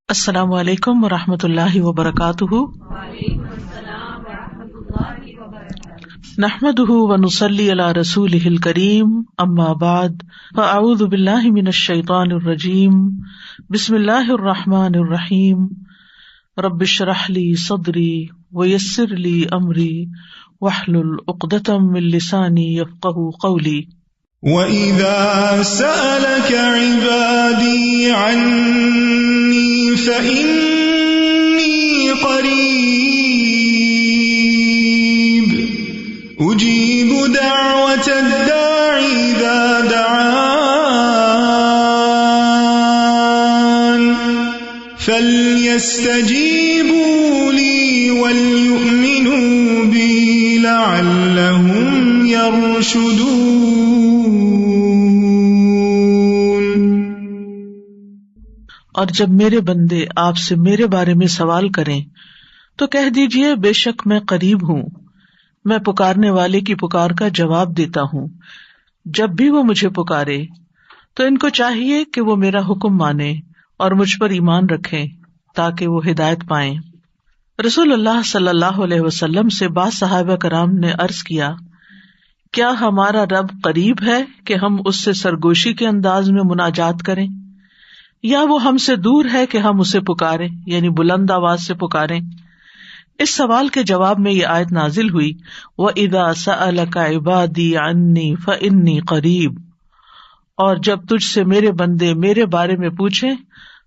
السلام علیکم ورحمۃ اللہ وبرکاتہ۔ نحمده ونصلی علی رسولہ الکریم، اما بعد فاعوذ باللہ من الشیطان الرجیم، بسم اللہ الرحمن الرحیم، رب اشرح لی صدری ویسر لی امری واحلل عقدۃ من لسانی یفقہوا قولی۔ وَإِذَا سَأَلَكَ عِبَادِي عَنِّي فَإِنِّي قَرِيبٌ أُجِيبُ دَعْوَةَ الدَّاعِ إِذَا دَعَانِ فَلْيَسْتَجِيبُوا لِي وَلْيُؤْمِنُوا بِي لَعَلَّهُمْ يَرْشُدُونَ۔ اور جب میرے بندے آپ سے میرے بارے میں سوال کریں تو کہہ دیجئے بے شک میں قریب ہوں، میں پکارنے والے کی پکار کا جواب دیتا ہوں۔ جب بھی وہ مجھے پکارے تو ان کو چاہیے کہ وہ میرا حکم مانیں اور مجھ پر ایمان رکھیں تاکہ وہ ہدایت پائیں۔ رسول اللہ صلی اللہ علیہ وسلم سے بعض صحابہ کرام نے عرض کیا، کیا ہمارا رب قریب ہے کہ ہم اس سے سرگوشی کے انداز میں مناجات کریں، یا وہ ہم سے دور ہے کہ ہم اسے پکاریں، یعنی بلند آواز سے پکاریں؟ اس سوال کے جواب میں یہ آیت نازل ہوئی، وَإِذَا سَأَلَكَ عِبَادِي عَنِّي فَإِنِّي قَرِيبٌ، اور جب تجھ سے میرے بندے میرے بارے میں پوچھیں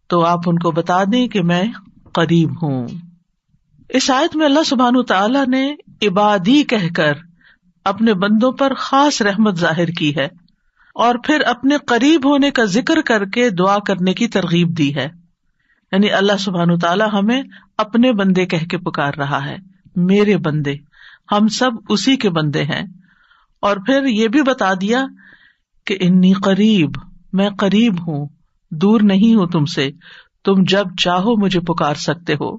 تو آپ ان کو بتا دیں کہ میں قریب ہوں۔ اس آیت میں اللہ سبحانہ تعالیٰ نے عبادی کہہ کر اپنے بندوں پر خاص رحمت ظاہر کی ہے، اور پھر اپنے قریب ہونے کا ذکر کر کے دعا کرنے کی ترغیب دی ہے۔ یعنی اللہ سبحانہ تعالیٰ ہمیں اپنے بندے کہہ کے پکار رہا ہے، میرے بندے، ہم سب اسی کے بندے ہیں۔ اور پھر یہ بھی بتا دیا کہ انی قریب، میں قریب ہوں، دور نہیں ہوں تم سے، تم جب چاہو مجھے پکار سکتے ہو۔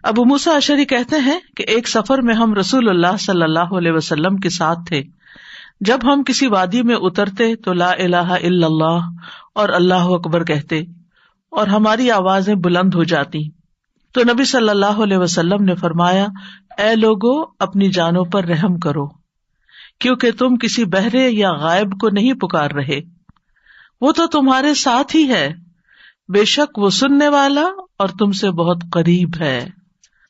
ابو موسیٰ اشعری کہتے ہیں کہ ایک سفر میں ہم رسول اللہ صلی اللہ علیہ وسلم کے ساتھ تھے۔ جب ہم کسی وادی میں اترتے تو لا الہ الا اللہ اور اللہ اکبر کہتے اور ہماری آوازیں بلند ہو جاتی، تو نبی صلی اللہ علیہ وسلم نے فرمایا، اے لوگو اپنی جانوں پر رحم کرو، کیونکہ تم کسی بہرے یا غائب کو نہیں پکار رہے، وہ تو تمہارے ساتھ ہی ہے، بے شک وہ سننے والا اور تم سے بہت قریب ہے،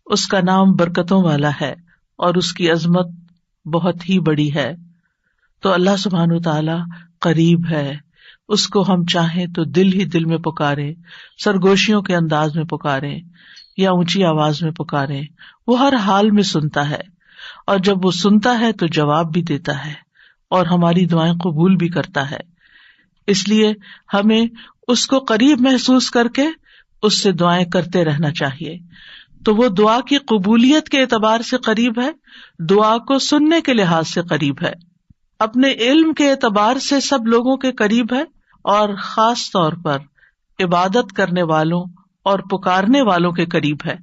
اس کا نام برکتوں والا ہے اور اس کی عظمت بہت ہی بڑی ہے۔ تو اللہ سبحانہ تعالیٰ قریب ہے، اس کو ہم چاہیں تو دل ہی دل میں پکاریں، سرگوشیوں کے انداز میں پکاریں یا اونچی آواز میں پکاریں، وہ ہر حال میں سنتا ہے، اور جب وہ سنتا ہے تو جواب بھی دیتا ہے اور ہماری دعائیں قبول بھی کرتا ہے۔ اس لیے ہمیں اس کو قریب محسوس کر کے اس سے دعائیں کرتے رہنا چاہیے۔ تو وہ دعا کی قبولیت کے اعتبار سے قریب ہے، دعا کو سننے کے لحاظ سے قریب ہے، اپنے علم کے اعتبار سے سب لوگوں کے قریب ہے، اور خاص طور پر عبادت کرنے والوں اور پکارنے والوں کے قریب ہے۔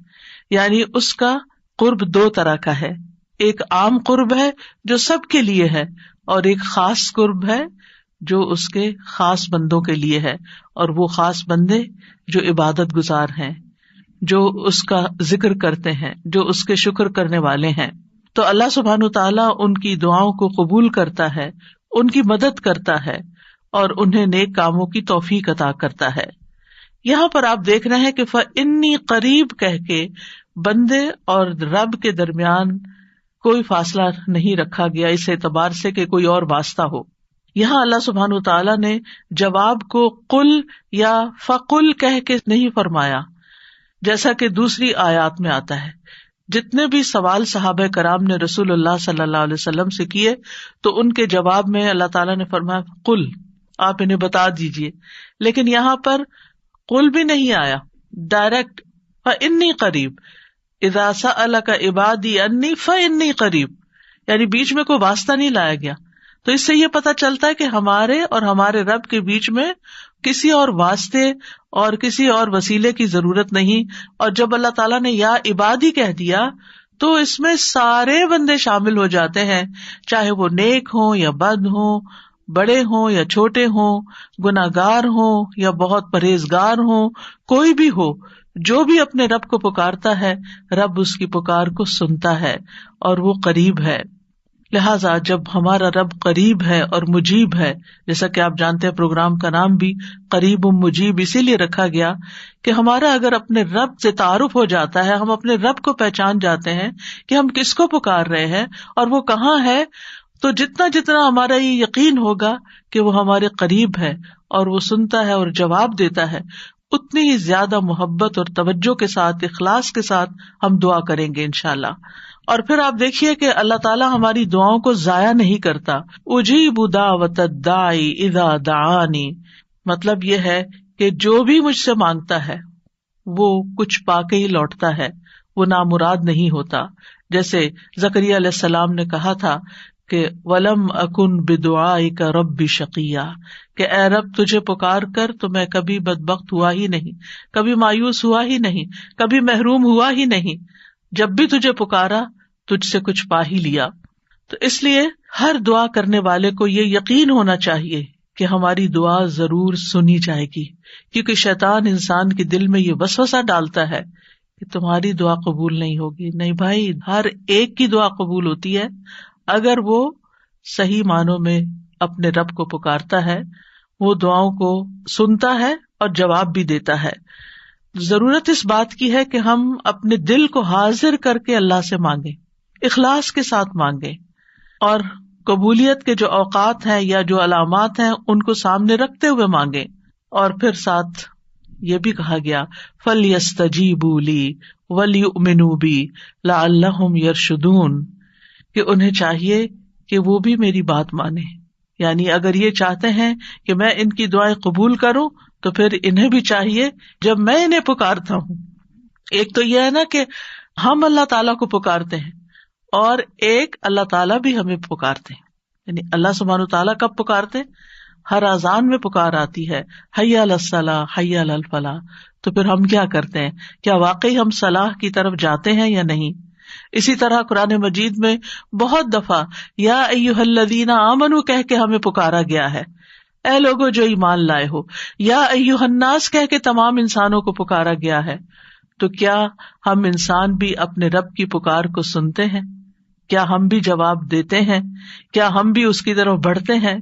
یعنی اس کا قرب دو طرح کا ہے، ایک عام قرب ہے جو سب کے لیے ہے، اور ایک خاص قرب ہے جو اس کے خاص بندوں کے لیے ہے، اور وہ خاص بندے جو عبادت گزار ہیں، جو اس کا ذکر کرتے ہیں، جو اس کے شکر کرنے والے ہیں۔ تو اللہ سبحانہ تعالیٰ ان کی دعاؤں کو قبول کرتا ہے، ان کی مدد کرتا ہے اور انہیں نیک کاموں کی توفیق عطا کرتا ہے۔ یہاں پر آپ دیکھ رہے ہیں کہ فَإِنِّي قریب کہہ کے بندے اور رب کے درمیان کوئی فاصلہ نہیں رکھا گیا اس اعتبار سے کہ کوئی اور واسطہ ہو۔ یہاں اللہ سبحانہ تعالیٰ نے جواب کو قل یا فقل کہہ کے نہیں فرمایا، جیسا کہ دوسری آیات میں آتا ہے۔ جتنے بھی سوال صحابہ کرام نے رسول اللہ صلی اللہ علیہ وسلم سے کیے تو ان کے جواب میں اللہ تعالیٰ نے فرمایا قل، آپ انہیں بتا دیجئے، لیکن یہاں پر قل بھی نہیں آیا، ڈائریکٹ فإنی قریب، اذا سألک عبادی انی فإنی قریب، یعنی بیچ میں کوئی واسطہ نہیں لایا گیا۔ تو اس سے یہ پتہ چلتا ہے کہ ہمارے اور ہمارے رب کے بیچ میں کسی اور واسطے اور کسی اور وسیلے کی ضرورت نہیں۔ اور جب اللہ تعالیٰ نے یا عبادی کہہ دیا تو اس میں سارے بندے شامل ہو جاتے ہیں، چاہے وہ نیک ہوں یا بد ہوں، بڑے ہوں یا چھوٹے ہوں، گناہگار ہوں یا بہت پرہیزگار ہوں، کوئی بھی ہو، جو بھی اپنے رب کو پکارتا ہے رب اس کی پکار کو سنتا ہے اور وہ قریب ہے. لہٰذا جب ہمارا رب قریب ہے اور مجیب ہے، جیسا کہ آپ جانتے ہیں پروگرام کا نام بھی قریب مجیب اسی لیے رکھا گیا کہ ہمارا اگر اپنے رب سے تعارف ہو جاتا ہے، ہم اپنے رب کو پہچان جاتے ہیں کہ ہم کس کو پکار رہے ہیں اور وہ کہاں ہے، تو جتنا جتنا ہمارا یہ یقین ہوگا کہ وہ ہمارے قریب ہے اور وہ سنتا ہے اور جواب دیتا ہے، اتنی ہی زیادہ محبت اور توجہ کے ساتھ، اخلاص کے ساتھ ہم دعا کریں گے انشاءاللہ. اور پھر آپ دیکھیے کہ اللہ تعالیٰ ہماری دعاؤں کو ضائع نہیں کرتا. اجیب دعوت الداعی اذا دعانی، مطلب یہ ہے کہ جو بھی مجھ سے مانگتا ہے وہ کچھ پا کے ہی لوٹتا ہے، وہ نامراد نہیں ہوتا. جیسے زکریا علیہ السلام نے کہا تھا کہ وَلَمْ أَكُنْ بِدُعَائِكَ رَبِّ شَقِيًّا، کہ اے رب تجھے پکار کر تو میں کبھی بدبخت ہوا ہی نہیں، کبھی مایوس ہوا ہی نہیں، کبھی محروم ہوا ہی نہیں. جب بھی تجھے پکارا تجھ سے کچھ پا ہی لیا. تو اس لیے ہر دعا کرنے والے کو یہ یقین ہونا چاہیے کہ ہماری دعا ضرور سنی جائے گی، کیونکہ شیطان انسان کے دل میں یہ وسوسہ ڈالتا ہے کہ تمہاری دعا قبول نہیں ہوگی. نہیں بھائی، ہر ایک کی دعا قبول ہوتی ہے اگر وہ صحیح معنوں میں اپنے رب کو پکارتا ہے، وہ دعاؤں کو سنتا ہے اور جواب بھی دیتا ہے. ضرورت اس بات کی ہے کہ ہم اپنے دل کو حاضر کر کے اللہ سے مانگیں، اخلاص کے ساتھ مانگیں، اور قبولیت کے جو اوقات ہیں یا جو علامات ہیں ان کو سامنے رکھتے ہوئے مانگیں. اور پھر ساتھ یہ بھی کہا گیا فَلْيَسْتَجِيبُوا لِي وَلْيُؤْمِنُوا بِي لَعَلَّهُمْ يَرْشُدُونَ، کہ انہیں چاہیے کہ وہ بھی میری بات مانیں. یعنی اگر یہ چاہتے ہیں کہ میں ان کی دعائیں قبول کروں تو پھر انہیں بھی چاہیے جب میں انہیں پکارتا ہوں. ایک تو یہ ہے نا کہ ہم اللہ تعالیٰ کو پکارتے ہیں، اور ایک اللہ تعالیٰ بھی ہمیں پکارتے ہیں. یعنی اللہ سبحانہ وتعالیٰ کب پکارتے؟ ہر اذان میں پکار آتی ہے، حی علی الصلاۃ حی علی الفلاح. تو پھر ہم کیا کرتے ہیں؟ کیا واقعی ہم صلاح کی طرف جاتے ہیں یا نہیں؟ اسی طرح قرآن مجید میں بہت دفعہ یا ایھا الذین آمنوا کہہ کے ہمیں پکارا گیا ہے، اے لوگوں جو ایمان لائے ہو. یا ایھا الناس کہہ کے تمام انسانوں کو پکارا گیا ہے. تو کیا ہم انسان بھی اپنے رب کی پکار کو سنتے ہیں؟ کیا ہم بھی جواب دیتے ہیں؟ کیا ہم بھی اس کی طرف بڑھتے ہیں؟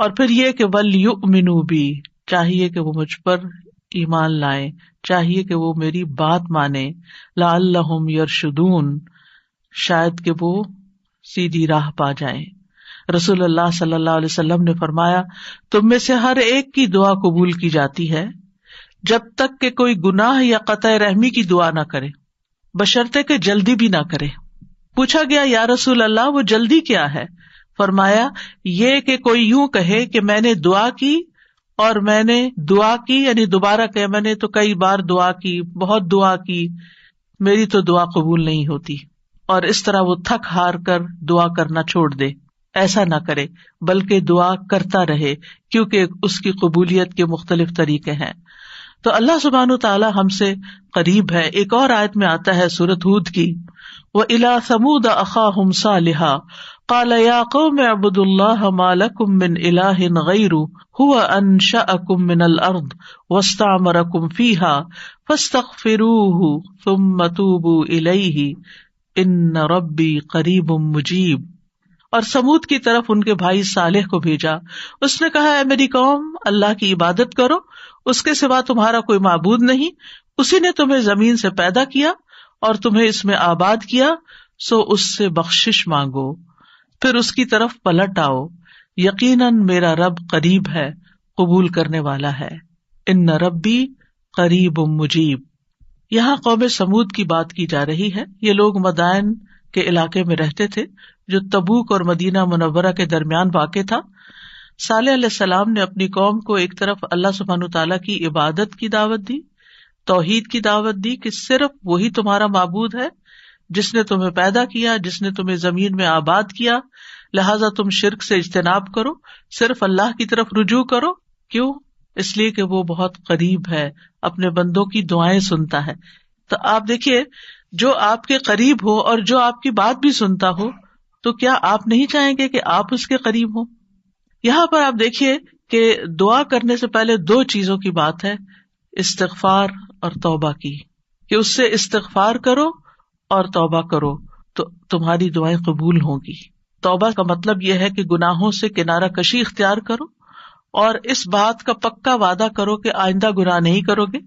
اور پھر یہ کہ وَلْيُؤْمِنُوا بِي، چاہیے کہ وہ مجھ پر ایمان لائیں، چاہیے کہ وہ میری بات مانیں. لَعَلَّهُمْ يَرْشُدُونَ، شاید کہ وہ سیدھی راہ پا جائیں. رسول اللہ صلی اللہ علیہ وسلم نے فرمایا تم میں سے ہر ایک کی دعا قبول کی جاتی ہے جب تک کہ کوئی گناہ یا قطع رحمی کی دعا نہ کرے، بشرطے کہ جلدی بھی نہ کرے. پوچھا گیا یا رسول اللہ وہ جلدی کیا ہے؟ فرمایا یہ کہ کوئی یوں کہے کہ میں نے دعا کی اور میں نے دعا کی، یعنی دوبارہ کہ میں نے تو کئی بار دعا کی، بہت دعا کی، میری تو دعا قبول نہیں ہوتی، اور اس طرح وہ تھک ہار کر دعا کرنا چھوڑ دے. ایسا نہ کرے بلکہ دعا کرتا رہے، کیونکہ اس کی قبولیت کے مختلف طریقے ہیں. تو اللہ سبحانہ تعالی ہم سے قریب ہے. ایک اور آیت میں آتا ہے سورۃ ہود کی، وَإِلَىٰ ثَمُودَ أَخَاهُمْ صَالِحًا قَالَ يَا قَوْمِ اعْبُدُوا اللَّهَ مَا لَكُم مِّنْ إِلَٰهٍ غَيْرُهُ هُوَ أَنشَأَكُم مِّنَ الْأَرْضِ وَاسْتَعْمَرَكُم فِيهَا فَاسْتَغْفِرُوهُ ثُمَّ تُوبُوا إِلَيْهِ إِنَّ رَبِّي قَرِيبٌ مُّجِيبٌ. اور سمود کی طرف ان کے بھائی صالح کو بھیجا. اس نے کہا اے میری قوم، اللہ کی عبادت کرو، اس کے سوا تمہارا کوئی معبود نہیں. اسی نے تمہیں زمین سے پیدا کیا اور تمہیں اس میں آباد کیا، سو اس سے بخشش مانگو، پھر اس کی طرف پلٹ آؤ. یقیناً میرا رب قریب ہے، قبول کرنے والا ہے. ان ربی قریب مجیب. یہاں قوم سمود کی بات کی جا رہی ہے. یہ لوگ مدائن کے علاقے میں رہتے تھے جو تبوک اور مدینہ منورہ کے درمیان واقع تھا. صالح علیہ السلام نے اپنی قوم کو ایک طرف اللہ سبحانہ تعالیٰ کی عبادت کی دعوت دی، توحید کی دعوت دی کہ صرف وہی تمہارا معبود ہے جس نے تمہیں پیدا کیا، جس نے تمہیں زمین میں آباد کیا، لہٰذا تم شرک سے اجتناب کرو، صرف اللہ کی طرف رجوع کرو. کیوں؟ اس لیے کہ وہ بہت قریب ہے، اپنے بندوں کی دعائیں سنتا ہے. تو آپ دیکھیے، جو آپ کے قریب ہو اور جو آپ کی بات بھی سنتا ہو، تو کیا آپ نہیں چاہیں گے کہ آپ اس کے قریب ہوں؟ یہاں پر آپ دیکھیے کہ دعا کرنے سے پہلے دو چیزوں کی بات ہے. استغفار اور توبہ کی، کہ اس سے استغفار کرو اور توبہ کرو تو تمہاری دعائیں قبول ہوں گی۔ توبہ کا مطلب یہ ہے کہ گناہوں سے کنارہ کشی اختیار کرو اور اس بات کا پکا وعدہ کرو کہ آئندہ گناہ نہیں کرو گے،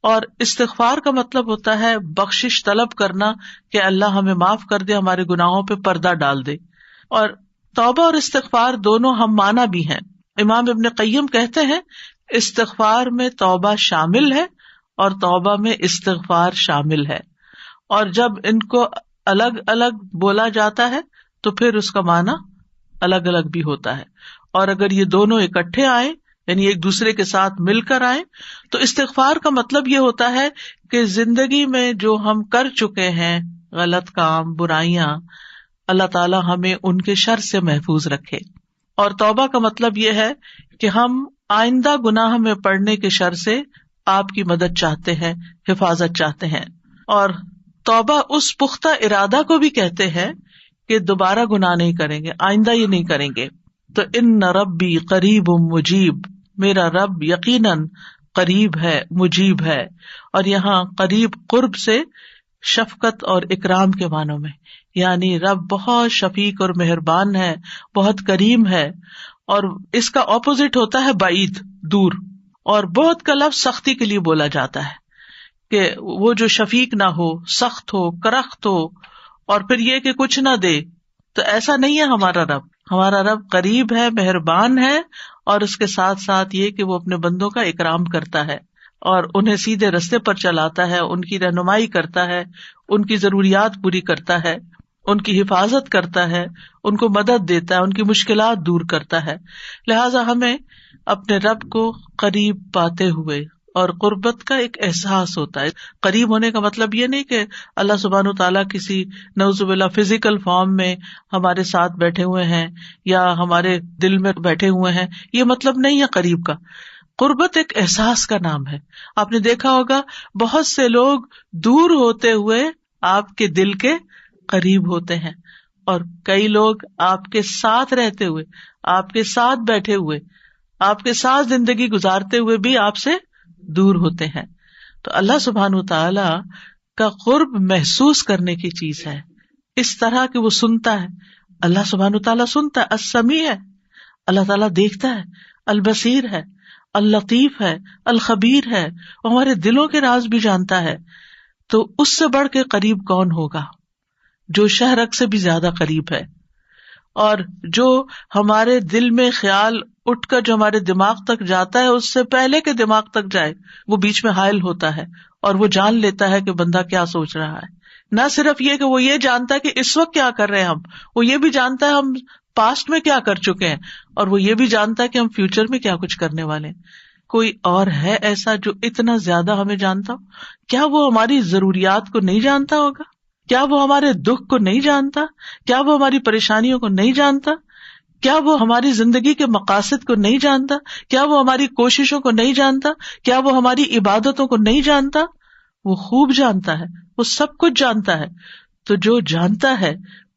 اور استغفار کا مطلب ہوتا ہے بخشش طلب کرنا کہ اللہ ہمیں معاف کر دے، ہمارے گناہوں پہ پردہ ڈال دے۔ اور توبہ اور استغفار دونوں ہم معنی بھی ہیں۔ امام ابن قیم کہتے ہیں استغفار میں توبہ شامل ہے اور توبہ میں استغفار شامل ہے، اور جب ان کو الگ الگ بولا جاتا ہے تو پھر اس کا معنی الگ الگ بھی ہوتا ہے، اور اگر یہ دونوں اکٹھے آئیں یعنی ایک دوسرے کے ساتھ مل کر آئیں تو استغفار کا مطلب یہ ہوتا ہے کہ زندگی میں جو ہم کر چکے ہیں غلط کام، برائیاں، اللہ تعالیٰ ہمیں ان کے شر سے محفوظ رکھے، اور توبہ کا مطلب یہ ہے کہ ہم آئندہ گناہ میں پڑنے کے شر سے آپ کی مدد چاہتے ہیں، حفاظت چاہتے ہیں۔ اور توبہ اس پختہ ارادہ کو بھی کہتے ہیں کہ دوبارہ گناہ نہیں کریں گے، آئندہ یہ نہیں کریں گے۔ تو ان ربی قریب مجیب، میرا رب یقیناً قریب ہے، مجیب ہے، اور یہاں قریب قرب سے شفقت اور اکرام کے معنوں میں، یعنی رب بہت شفیق اور مہربان ہے، بہت کریم ہے، اور اس کا اپوزٹ ہوتا ہے بعید، دور، اور بہت کا لفظ سختی کے لیے بولا جاتا ہے کہ وہ جو شفیق نہ ہو، سخت ہو، کرخت ہو، اور پھر یہ کہ کچھ نہ دے، تو ایسا نہیں ہے ہمارا رب۔ ہمارا رب قریب ہے، مہربان ہے، اور اس کے ساتھ ساتھ یہ کہ وہ اپنے بندوں کا اکرام کرتا ہے اور انہیں سیدھے رستے پر چلاتا ہے، ان کی رہنمائی کرتا ہے، ان کی ضروریات پوری کرتا ہے، ان کی حفاظت کرتا ہے، ان کو مدد دیتا ہے، ان کی مشکلات دور کرتا ہے۔ لہٰذا ہمیں اپنے رب کو قریب پاتے ہوئے، اور قربت کا ایک احساس ہوتا ہے۔ قریب ہونے کا مطلب یہ نہیں کہ اللہ سبحانہ تعالیٰ کسی نعوذ باللہ فزیکل فارم میں ہمارے ساتھ بیٹھے ہوئے ہیں یا ہمارے دل میں بیٹھے ہوئے ہیں، یہ مطلب نہیں ہے قریب کا۔ قربت ایک احساس کا نام ہے۔ آپ نے دیکھا ہوگا بہت سے لوگ دور ہوتے ہوئے آپ کے دل کے قریب ہوتے ہیں، اور کئی لوگ آپ کے ساتھ رہتے ہوئے، آپ کے ساتھ بیٹھے ہوئے، آپ کے ساتھ زندگی گزارتے ہوئے بھی آپ سے دور ہوتے ہیں۔ تو اللہ سبحانہ تعالی کا قرب محسوس کرنے کی چیز ہے، اس طرح کہ وہ سنتا ہے۔ اللہ سبحانہ تعالیٰ سنتا ہے، السمیع ہے، اللہ تعالیٰ دیکھتا ہے، البصیر ہے، اللطیف ہے، الخبیر ہے، وہ ہمارے دلوں کے راز بھی جانتا ہے۔ تو اس سے بڑھ کے قریب کون ہوگا جو شہرک سے بھی زیادہ قریب ہے، اور جو ہمارے دل میں خیال اٹھ کر جو ہمارے دماغ تک جاتا ہے اس سے پہلے کہ دماغ تک جائے وہ بیچ میں حائل ہوتا ہے، اور وہ جان لیتا ہے کہ بندہ کیا سوچ رہا ہے۔ نہ صرف یہ کہ وہ یہ جانتا ہے کہ اس وقت کیا کر رہے ہیں ہم، وہ یہ بھی جانتا ہے ہم پاسٹ میں کیا کر چکے ہیں، اور وہ یہ بھی جانتا ہے کہ ہم فیوچر میں کیا کچھ کرنے والے ہیں۔ کوئی اور ہے ایسا جو اتنا زیادہ ہمیں جانتا ہو؟ کیا وہ ہماری ضروریات کو نہیں جانتا ہوگا؟ کیا وہ ہمارے دکھ کو نہیں جانتا؟ کیا وہ ہماری پریشانیوں کو نہیں جانتا؟ کیا وہ ہماری زندگی کے مقاصد کو نہیں جانتا؟ کیا وہ ہماری کوششوں کو نہیں جانتا؟ کیا وہ ہماری عبادتوں کو نہیں جانتا؟ وہ خوب جانتا ہے، وہ سب کچھ جانتا ہے۔ تو جو جانتا ہے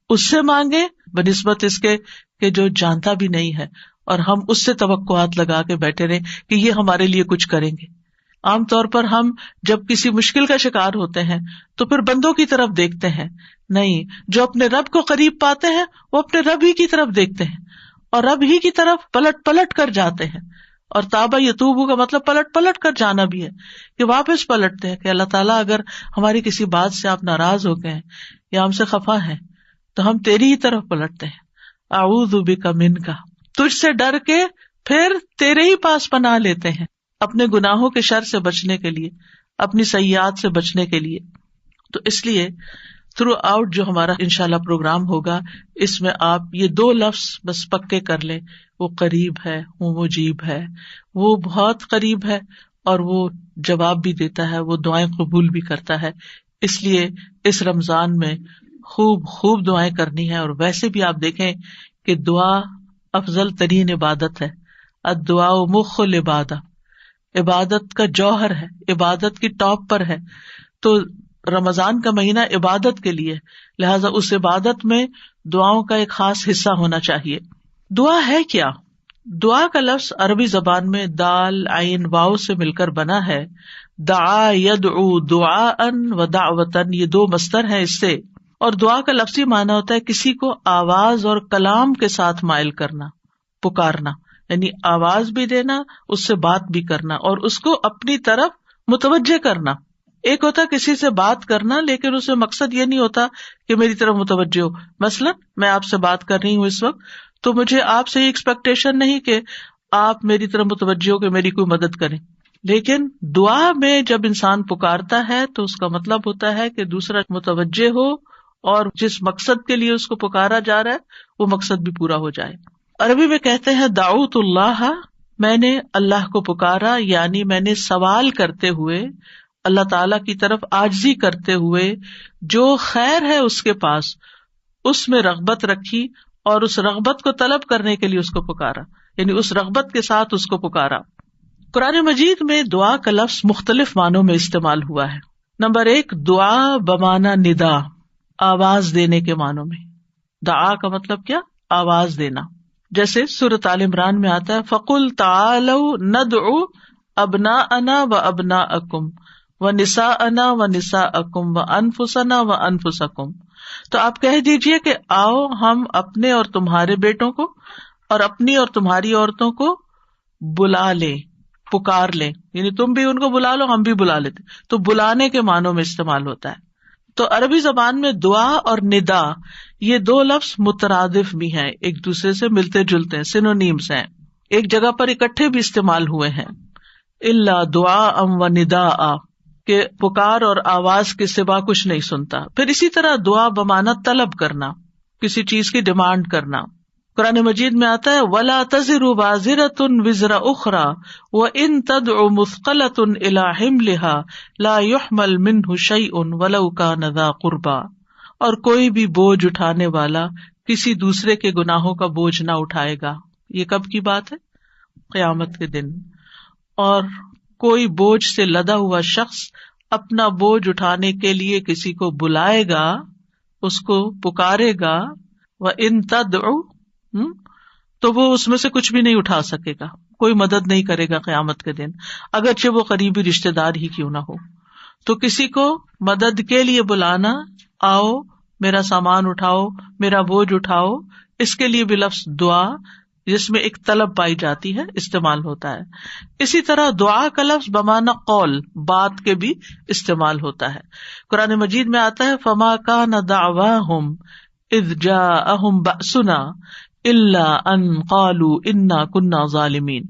اس سے مانگے بنسبت اس کے کہ جو جانتا بھی نہیں ہے، اور ہم اس سے توقعات لگا کے بیٹھے رہے کہ یہ ہمارے لیے کچھ کریں گے۔ عام طور پر ہم جب کسی مشکل کا شکار ہوتے ہیں تو پھر بندوں کی طرف دیکھتے ہیں، نہیں، جو اپنے رب کو قریب پاتے ہیں وہ اپنے رب ہی کی طرف دیکھتے ہیں اور رب ہی کی طرف پلٹ پلٹ کر جاتے ہیں۔ اور تابا یتوبو کا مطلب پلٹ پلٹ کر جانا بھی ہے، کہ واپس پلٹتے ہیں کہ اللہ تعالیٰ اگر ہماری کسی بات سے آپ ناراض ہو گئے ہیں یا ہم سے خفا ہیں تو ہم تیری ہی طرف پلٹتے ہیں۔ اعوذ بک منک، تجھ سے ڈر کے پھر تیرے ہی پاس پناہ لیتے ہیں، اپنے گناہوں کے شر سے بچنے کے لیے، اپنی سیئات سے بچنے کے لیے۔ تو اس لیے تھرو آؤٹ جو ہمارا انشاءاللہ پروگرام ہوگا اس میں آپ یہ دو لفظ بس پکے کر لیں، وہ قریب ہے، وہ مجیب ہے، وہ بہت قریب ہے، اور وہ جواب بھی دیتا ہے، وہ دعائیں قبول بھی کرتا ہے۔ اس لیے اس رمضان میں خوب خوب دعائیں کرنی ہے، اور ویسے بھی آپ دیکھیں کہ دعا افضل ترین عبادت ہے۔ الدعاء مخ العبادہ، عبادت کا جوہر ہے، عبادت کی ٹاپ پر ہے۔ تو رمضان کا مہینہ عبادت کے لیے، لہٰذا اس عبادت میں دعاؤں کا ایک خاص حصہ ہونا چاہیے۔ دعا ہے کیا؟ دعا کا لفظ عربی زبان میں دال عین واو سے مل کر بنا ہے. دعا یدعو دعاء و دعوتن، یہ دو مصدر ہیں اس سے. اور دعا کا لفظی معنی ہوتا ہے کسی کو آواز اور کلام کے ساتھ مائل کرنا، پکارنا، یعنی آواز بھی دینا، اس سے بات بھی کرنا اور اس کو اپنی طرف متوجہ کرنا. ایک ہوتا کسی سے بات کرنا لیکن اس میں مقصد یہ نہیں ہوتا کہ میری طرف متوجہ ہو. مثلا میں آپ سے بات کر رہی ہوں اس وقت، تو مجھے آپ سے یہ ایکسپیکٹیشن نہیں کہ آپ میری طرف متوجہ ہو کہ میری کوئی مدد کریں. لیکن دعا میں جب انسان پکارتا ہے تو اس کا مطلب ہوتا ہے کہ دوسرا متوجہ ہو اور جس مقصد کے لیے اس کو پکارا جا رہا ہے وہ مقصد بھی پورا ہو جائے. عربی میں کہتے ہیں دعوت اللہ، میں نے اللہ کو پکارا، یعنی میں نے سوال کرتے ہوئے، اللہ تعالی کی طرف عاجزی کرتے ہوئے، جو خیر ہے اس کے پاس اس میں رغبت رکھی اور اس رغبت کو طلب کرنے کے لیے اس کو پکارا، یعنی اس رغبت کے ساتھ اس کو پکارا. قرآن مجید میں دعا کا لفظ مختلف معنوں میں استعمال ہوا ہے. نمبر 1، دعا بمعنی ندا، آواز دینے کے معنوں میں. دعا کا مطلب کیا؟ آواز دینا. جیسے سورۃ آل عمران میں آتا ہے فَقُلْ تَعَالَوْا نَدْعُ أَبْنَاءَنَا وَأَبْنَاءَكُمْ وَنِسَاءَنَا وَنِسَاءَكُمْ وَأَنفُسَنَا وَأَنفُسَكُمْ. تو آپ کہہ دیجئے کہ آؤ ہم اپنے اور تمہارے بیٹوں کو اور اپنی اور تمہاری عورتوں کو بلا لیں، پکار لیں، یعنی تم بھی ان کو بلا لو، ہم بھی بلا لیتے. تو بلانے کے معنوں میں استعمال ہوتا ہے. تو عربی زبان میں دعا اور ندا یہ دو لفظ مترادف بھی ہیں، ایک دوسرے سے ملتے جلتے ہیں، سینونیمز ہیں، ایک جگہ پر اکٹھے بھی استعمال ہوئے ہیں. الا دعاء و نداء، کہ پکار اور آواز کے سوا کچھ نہیں سنتا. پھر اسی طرح دعا بمعنی طلب کرنا، کسی چیز کی ڈیمانڈ کرنا. قرآن مجید میں آتا ہے وَلَا تَزِرُ وَازِرَةٌ وِزْرَ أُخْرَى وَإِن تَدْعُ مُثْقَلَةٌ إِلَىٰ حِمْلِهَا لَا يُحْمَلْ مِنْهُ شَيْءٌ وَلَوْ كَانَ ذَا قُرْبَىٰ. اور کوئی بھی بوجھ اٹھانے والا کسی دوسرے کے گناہوں کا بوجھ نہ اٹھائے گا. یہ کب کی بات ہے؟ قیامت کے دن. اور کوئی بوجھ سے لدا ہوا شخص اپنا بوجھ اٹھانے کے لیے کسی کو بلائے گا، اس کو پکارے گا، وَإِن تَدْعُ، تو وہ اس میں سے کچھ بھی نہیں اٹھا سکے گا، کوئی مدد نہیں کرے گا قیامت کے دن، اگرچہ وہ قریبی رشتہ دار ہی کیوں نہ ہو. تو کسی کو مدد کے لیے بلانا، آؤ میرا سامان اٹھاؤ، میرا بوجھ اٹھاؤ، اس کے لیے بھی لفظ دعا جس میں ایک طلب پائی جاتی ہے استعمال ہوتا ہے. اسی طرح دعا کا لفظ بمعنی قول، بات کے بھی استعمال ہوتا ہے. قرآن مجید میں آتا ہے فَمَا كَانَ دَعْوَاهُمْ إِذْ جَاءَهُمْ بَأْسُنَا إِلَّا أَن قَالُوا إِنَّا كُنَّا ظَالِمِينَ.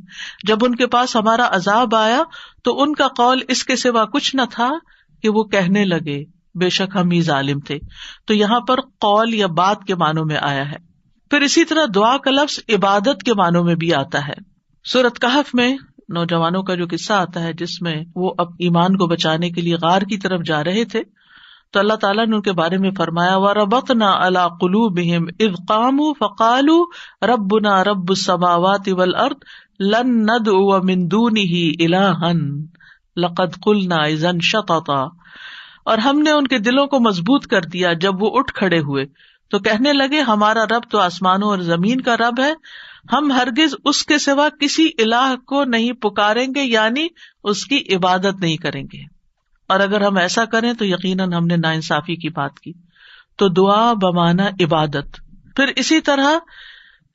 جب ان کے پاس ہمارا عذاب آیا تو ان کا قول اس کے سوا کچھ نہ تھا کہ وہ کہنے لگے بے شک ہم ہی ظالم تھے. تو یہاں پر قول یا بات کے معنوں میں آیا ہے. پھر اسی طرح دعا کا لفظ عبادت کے معنوں میں بھی آتا ہے. سورۃ کہف میں نوجوانوں کا جو قصہ آتا ہے جس میں وہ اب ایمان کو بچانے کے لیے غار کی طرف جا رہے تھے، تو اللہ تعالیٰ نے ان کے بارے میں فرمایا وَرَبَطْنَا عَلَىٰ قُلُوبِهِمْ إِذْ قَامُوا فَقَالُوا رَبُّنَا رَبُّ السَّمَاوَاتِ وَالْأَرْضِ لَن نَّدْعُوَ مِن دُونِهِ إِلَٰهًا لَقَدْ قُلْنَا إِذًا شَطَطًا. اور ہم نے ان کے دلوں کو مضبوط کر دیا جب وہ اٹھ کھڑے ہوئے تو کہنے لگے ہمارا رب تو آسمانوں اور زمین کا رب ہے، ہم ہرگز اس کے سوا کسی الہ کو نہیں پکاریں گے، یعنی اس کی عبادت نہیں کریں گے، اور اگر ہم ایسا کریں تو یقیناً ہم نے ناانصافی کی بات کی. تو دعا بمعنی عبادت. پھر اسی طرح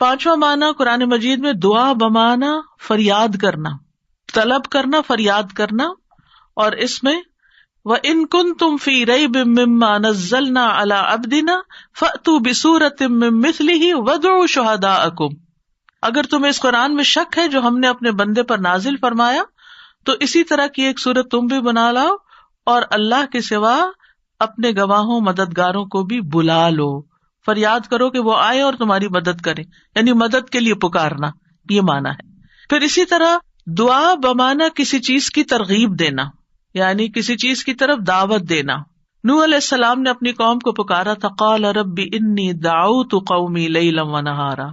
پانچواں معنی قرآن مجید میں دعا بمعنی فریاد کرنا، طلب کرنا، فریاد کرنا. اور اس میں وَإِن كُنتُمْ فِي رَيْبٍ مِّمَّا نَزَّلْنَا عَلَىٰ عَبْدِنَا فَأْتُوا بِسُورَةٍ مِّن مِّثْلِهِ وَادْعُوا شُهَدَاءَكُمْ. اگر تمہیں اس قرآن میں شک ہے جو ہم نے اپنے بندے پر نازل فرمایا تو اسی طرح کی ایک سورت تم بھی بنا لاؤ اور اللہ کے سوا اپنے گواہوں مددگاروں کو بھی بلا لو. فریاد کرو کہ وہ آئے اور تمہاری مدد کریں، یعنی مدد کے لیے پکارنا، یہ معنی ہے. پھر اسی طرح دعا بمعنی کسی چیز کی ترغیب دینا، یعنی کسی چیز کی طرف دعوت دینا. نوح علیہ السلام نے اپنی قوم کو پکارا تھا قال رب انی دعوت قومی لیلا ونہارا.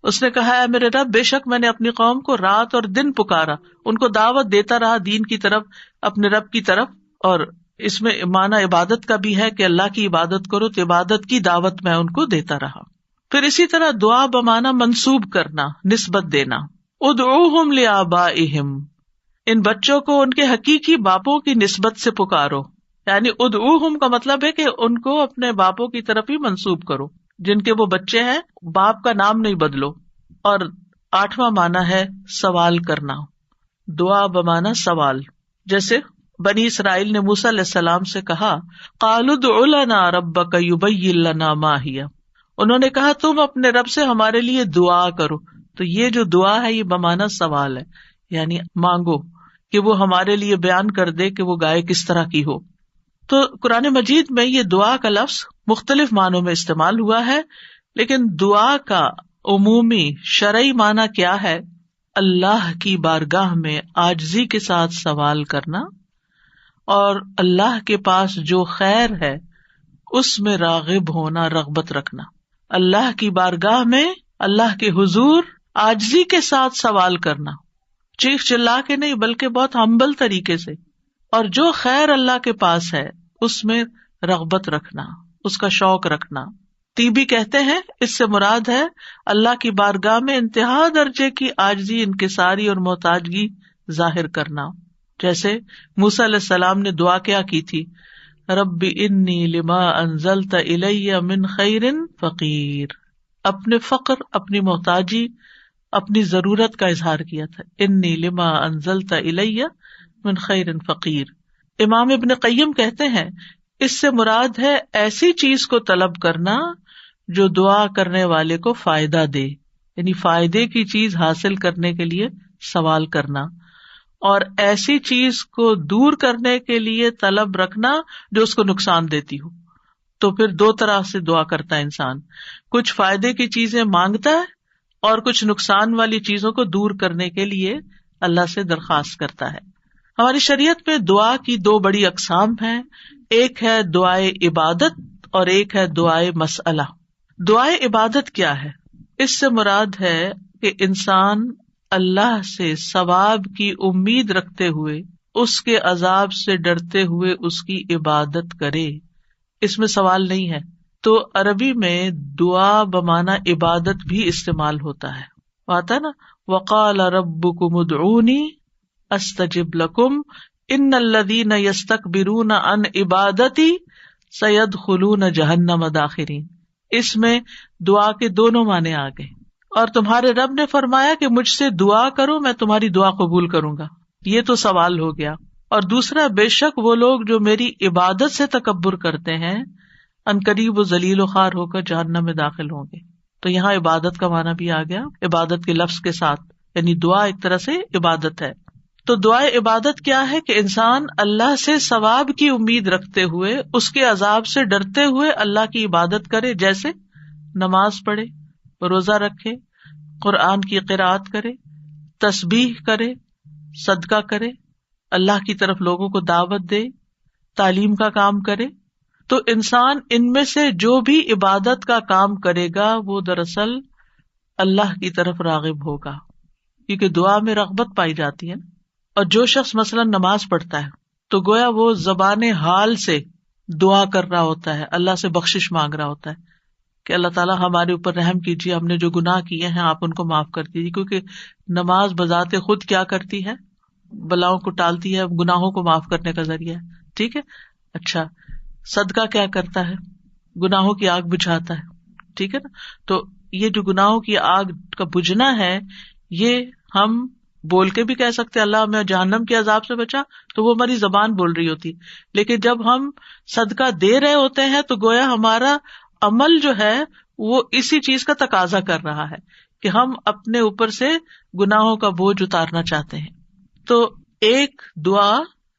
اس نے کہا ہے میرے رب بے شک میں نے اپنی قوم کو رات اور دن پکارا، ان کو دعوت دیتا رہا دین کی طرف، اپنے رب کی طرف. اور اس میں معنی عبادت کا بھی ہے کہ اللہ کی عبادت کرو تو عبادت کی دعوت میں ان کو دیتا رہا. پھر اسی طرح دعا بمانا منسوب کرنا، نسبت دینا. ادعوہم لآبائہم، ان بچوں کو ان کے حقیقی باپوں کی نسبت سے پکارو. یعنی ادعوہم کا مطلب ہے کہ ان کو اپنے باپوں کی طرف ہی منسوب کرو، جن کے وہ بچے ہیں باپ کا نام نہیں بدلو. اور 8واں معنی ہے سوال کرنا، دعا بمانا سوال. جیسے بنی اسرائیل نے موسیٰ علیہ السلام سے کہا قالوا ادع لنا ربک یبین لنا ما ہی، انہوں نے کہا تم اپنے رب سے ہمارے لیے دعا کرو. تو یہ جو دعا ہے یہ بمانا سوال ہے، یعنی مانگو کہ وہ ہمارے لیے بیان کر دے کہ وہ گائے کس طرح کی ہو. تو قرآن مجید میں یہ دعا کا لفظ مختلف معنوں میں استعمال ہوا ہے، لیکن دعا کا عمومی شرعی معنی کیا ہے؟ اللہ کی بارگاہ میں عاجزی کے ساتھ سوال کرنا اور اللہ کے پاس جو خیر ہے اس میں راغب ہونا، رغبت رکھنا. اللہ کی بارگاہ میں اللہ کے حضور عاجزی کے ساتھ سوال کرنا، چیخ چلا کے نہیں بلکہ بہت ہمبل طریقے سے. اور جو خیر اللہ کے پاس ہے اس میں رغبت رکھنا، اس کا شوق رکھنا. طیبی کہتے ہیں اس سے مراد ہے اللہ کی بارگاہ میں انتہا درجے کی عاجزی، انکساری اور محتاجگی ظاہر کرنا. جیسے موسیٰ علیہ السلام نے دعا کیا کی تھی، رب انی لما انزلت الی من خیر فقیر. اپنے فقر، اپنی محتاجی، اپنی ضرورت کا اظہار کیا تھا. انی لما انزلت الی من خیر فقیر. امام ابن قیم کہتے ہیں اس سے مراد ہے ایسی چیز کو طلب کرنا جو دعا کرنے والے کو فائدہ دے، یعنی فائدے کی چیز حاصل کرنے کے لیے سوال کرنا، اور ایسی چیز کو دور کرنے کے لیے طلب رکھنا جو اس کو نقصان دیتی ہو. تو پھر دو طرح سے دعا کرتا ہے انسان، کچھ فائدے کی چیزیں مانگتا ہے اور کچھ نقصان والی چیزوں کو دور کرنے کے لیے اللہ سے درخواست کرتا ہے. ہماری شریعت میں دعا کی 2 بڑی اقسام ہیں، ایک ہے دعائے عبادت اور ایک ہے دعائے مسئلہ. دعائے عبادت کیا ہے؟ اس سے مراد ہے کہ انسان اللہ سے ثواب کی امید رکھتے ہوئے، اس کے عذاب سے ڈرتے ہوئے اس کی عبادت کرے. اس میں سوال نہیں ہے. تو عربی میں دعا بمانا عبادت بھی استعمال ہوتا ہے. آتا ہے نا، وقال ربکم ادعونی استجب لکم ان الذین یستکبرون عن عبادتی سیدخلون جہنم داخرین. اس میں دعا کے دونوں معنی آ گئے. اور تمہارے رب نے فرمایا کہ مجھ سے دعا کرو میں تمہاری دعا قبول کروں گا، یہ تو سوال ہو گیا. اور دوسرا، بے شک وہ لوگ جو میری عبادت سے تکبر کرتے ہیں عنقریب و ذلیل و خوار ہو کر جہنم میں داخل ہوں گے. تو یہاں عبادت کا معنی بھی آ گیا عبادت کے لفظ کے ساتھ، یعنی دعا ایک طرح سے عبادت ہے. تو دعائے عبادت کیا ہے کہ انسان اللہ سے ثواب کی امید رکھتے ہوئے، اس کے عذاب سے ڈرتے ہوئے اللہ کی عبادت کرے. جیسے نماز پڑھے، روزہ رکھے، قرآن کی قرأت کرے، تسبیح کرے، صدقہ کرے، اللہ کی طرف لوگوں کو دعوت دے، تعلیم کا کام کرے. تو انسان ان میں سے جو بھی عبادت کا کام کرے گا وہ دراصل اللہ کی طرف راغب ہوگا، کیونکہ دعا میں رغبت پائی جاتی ہے. اور جو شخص مثلا نماز پڑھتا ہے تو گویا وہ زبان حال سے دعا کر رہا ہوتا ہے، اللہ سے بخشش مانگ رہا ہوتا ہے کہ اللہ تعالیٰ ہمارے اوپر رحم کیجیے، ہم نے جو گناہ کیے ہیں آپ ان کو معاف کر دیجیے. کیونکہ نماز بذات خود کیا کرتی ہے؟ بلاؤں کو ٹالتی ہے، گناہوں کو معاف کرنے کا ذریعہ ہے. ٹھیک ہے. اچھا، صدقہ کیا کرتا ہے؟ گناہوں کی آگ بجھاتا ہے. ٹھیک ہے نا. تو یہ جو گناہوں کی آگ کا بجھنا ہے، یہ ہم بول کے بھی کہہ سکتے اللہ ہمیں جہنم کے عذاب سے بچا، تو وہ ہماری زبان بول رہی ہوتی. لیکن جب ہم صدقہ دے رہے ہوتے ہیں تو گویا ہمارا عمل جو ہے وہ اسی چیز کا تقاضا کر رہا ہے کہ ہم اپنے اوپر سے گناہوں کا بوجھ اتارنا چاہتے ہیں. تو ایک دعا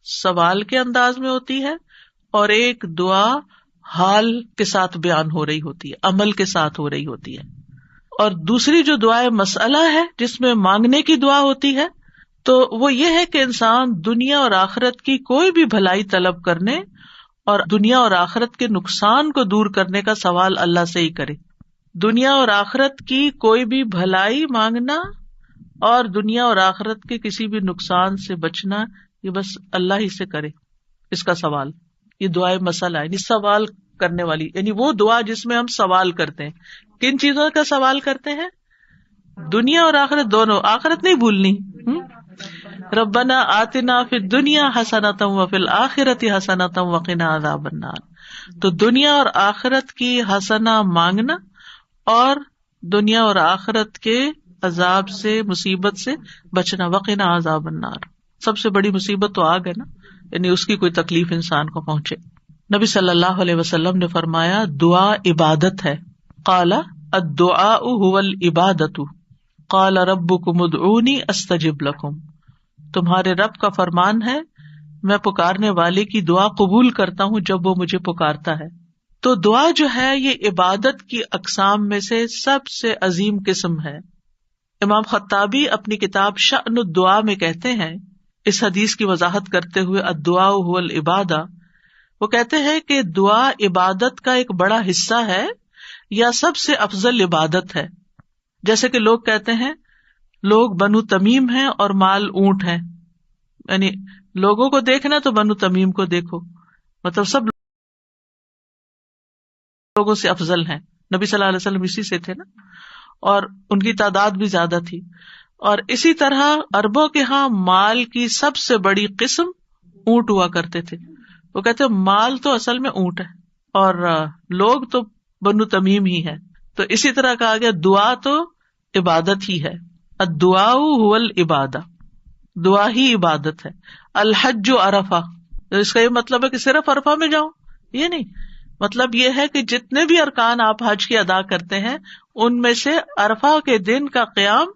سوال کے انداز میں ہوتی ہے اور ایک دعا حال کے ساتھ بیان ہو رہی ہوتی ہے، عمل کے ساتھ ہو رہی ہوتی ہے. اور دوسری جو دعائے مسئلہ ہے جس میں مانگنے کی دعا ہوتی ہے، تو وہ یہ ہے کہ انسان دنیا اور آخرت کی کوئی بھی بھلائی طلب کرنے اور دنیا اور آخرت کے نقصان کو دور کرنے کا سوال اللہ سے ہی کرے. دنیا اور آخرت کی کوئی بھی بھلائی مانگنا اور دنیا اور آخرت کے کسی بھی نقصان سے بچنا، یہ بس اللہ ہی سے کرے اس کا سوال. یہ دعائے مسئلہ ہے، یعنی سوال کرنے والی، یعنی وہ دعا جس میں ہم سوال کرتے ہیں. کن چیزوں کا سوال کرتے ہیں؟ دنیا اور آخرت دونوں. آخرت نہیں بھولنی. ربنا آتنا فی الدنیا حسنۃ وفی الآخرۃ حسنۃ وقنا عذاب النار. تو دنیا اور آخرت کی حسنہ مانگنا اور دنیا اور آخرت کے عذاب سے، مصیبت سے بچنا. وقنا عذاب النار، سب سے بڑی مصیبت تو آگ ہے نا، یعنی اس کی کوئی تکلیف انسان کو پہنچے. نبی صلی اللہ علیہ وسلم نے فرمایا دعا عبادت ہے. قال الدعاء هو العبادۃ قال ربکم ادعونی استجب لکم. تمہارے رب کا فرمان ہے میں پکارنے والے کی دعا قبول کرتا ہوں جب وہ مجھے پکارتا ہے. تو دعا جو ہے یہ عبادت کی اقسام میں سے سب سے عظیم قسم ہے. امام خطابی اپنی کتاب شأن الدعا میں کہتے ہیں، اس حدیث کی وضاحت کرتے ہوئے الدعاء هو العبادہ، وہ کہتے ہیں کہ دعا عبادت کا ایک بڑا حصہ ہے یا سب سے افضل عبادت ہے. جیسے کہ لوگ کہتے ہیں لوگ بنو تمیم ہیں اور مال اونٹ ہیں، یعنی لوگوں کو دیکھنا تو بنو تمیم کو دیکھو، مطلب سب لوگوں سے افضل ہیں. نبی صلی اللہ علیہ وسلم اسی سے تھے نا، اور ان کی تعداد بھی زیادہ تھی. اور اسی طرح عربوں کے ہاں مال کی سب سے بڑی قسم اونٹ ہوا کرتے تھے. وہ کہتے ہیں مال تو اصل میں اونٹ ہے اور لوگ تو بنو تمیم ہی ہے. تو اسی طرح کہا گیا دعا تو عبادت ہی ہے. الدعاء هو العبادہ، دعا ہی عبادت ہے. الحج عرفہ، اس کا یہ مطلب ہے کہ صرف عرفہ میں جاؤں، یہ نہیں. مطلب یہ ہے کہ جتنے بھی ارکان آپ حج کے ادا کرتے ہیں ان میں سے عرفہ کے دن کا قیام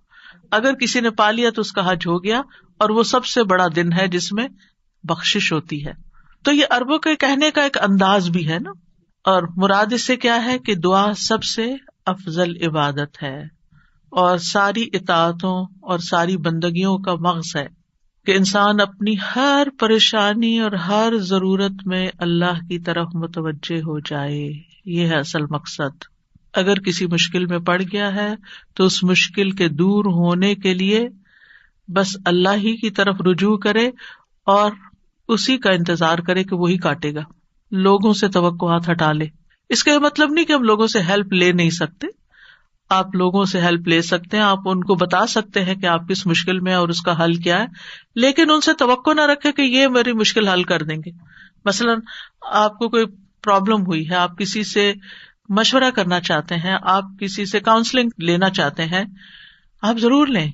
اگر کسی نے پا لیا تو اس کا حج ہو گیا، اور وہ سب سے بڑا دن ہے جس میں بخشش ہوتی ہے. تو یہ عربوں کے کہنے کا ایک انداز بھی ہے نا، اور مراد اس سے کیا ہے کہ دعا سب سے افضل عبادت ہے اور ساری اطاعتوں اور ساری بندگیوں کا مغز ہے کہ انسان اپنی ہر پریشانی اور ہر ضرورت میں اللہ کی طرف متوجہ ہو جائے. یہ ہے اصل مقصد. اگر کسی مشکل میں پڑ گیا ہے تو اس مشکل کے دور ہونے کے لیے بس اللہ ہی کی طرف رجوع کرے اور اسی کا انتظار کرے کہ وہی کاٹے گا. لوگوں سے توقعات ہٹا لے. اس کا یہ مطلب نہیں کہ ہم لوگوں سے ہیلپ لے نہیں سکتے، آپ لوگوں سے ہیلپ لے سکتے ہیں، آپ ان کو بتا سکتے ہیں کہ آپ کس مشکل میں اور اس کا حل کیا ہے، لیکن ان سے توقع نہ رکھے کہ یہ میری مشکل حل کر دیں گے. مثلاً آپ کو کوئی پرابلم ہوئی ہے، آپ کسی سے مشورہ کرنا چاہتے ہیں، آپ کسی سے کاؤنسلنگ لینا چاہتے ہیں، آپ ضرور لیں،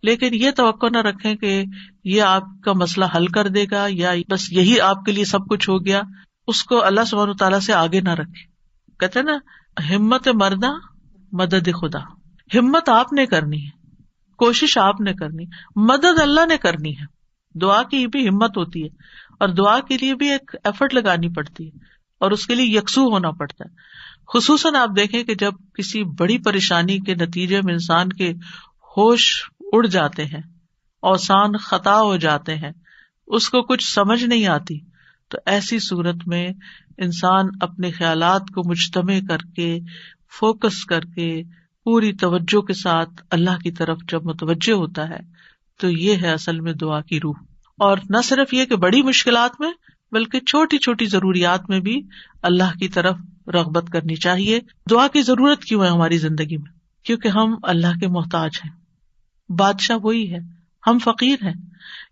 لیکن یہ توقع نہ رکھیں کہ یہ آپ کا مسئلہ حل کر دے گا یا بس یہی آپ کے لیے سب کچھ ہو گیا. اس کو اللہ سبحانہ تعالیٰ سے آگے نہ رکھیں. کہتے ہیں نا ہمت مردہ مدد خدا. ہمت آپ نے کرنی ہے، کوشش آپ نے کرنی، مدد اللہ نے کرنی ہے. دعا کی بھی ہمت ہوتی ہے اور دعا کے لیے بھی ایک ایفرٹ لگانی پڑتی ہے اور اس کے لیے یکسو ہونا پڑتا ہے. خصوصاً آپ دیکھیں کہ جب کسی بڑی پریشانی کے نتیجے میں انسان کے ہوش اڑ جاتے ہیں، اوسان خطا ہو جاتے ہیں، اس کو کچھ سمجھ نہیں آتی، تو ایسی صورت میں انسان اپنے خیالات کو مجتمع کر کے، فوکس کر کے، پوری توجہ کے ساتھ اللہ کی طرف جب متوجہ ہوتا ہے تو یہ ہے اصل میں دعا کی روح. اور نہ صرف یہ کہ بڑی مشکلات میں بلکہ چھوٹی چھوٹی ضروریات میں بھی اللہ کی طرف رغبت کرنی چاہیے. دعا کی ضرورت کیوں ہے ہماری زندگی میں؟ کیونکہ ہم اللہ کے محتاج ہیں. بادشاہ وہی ہے، ہم فقیر ہیں.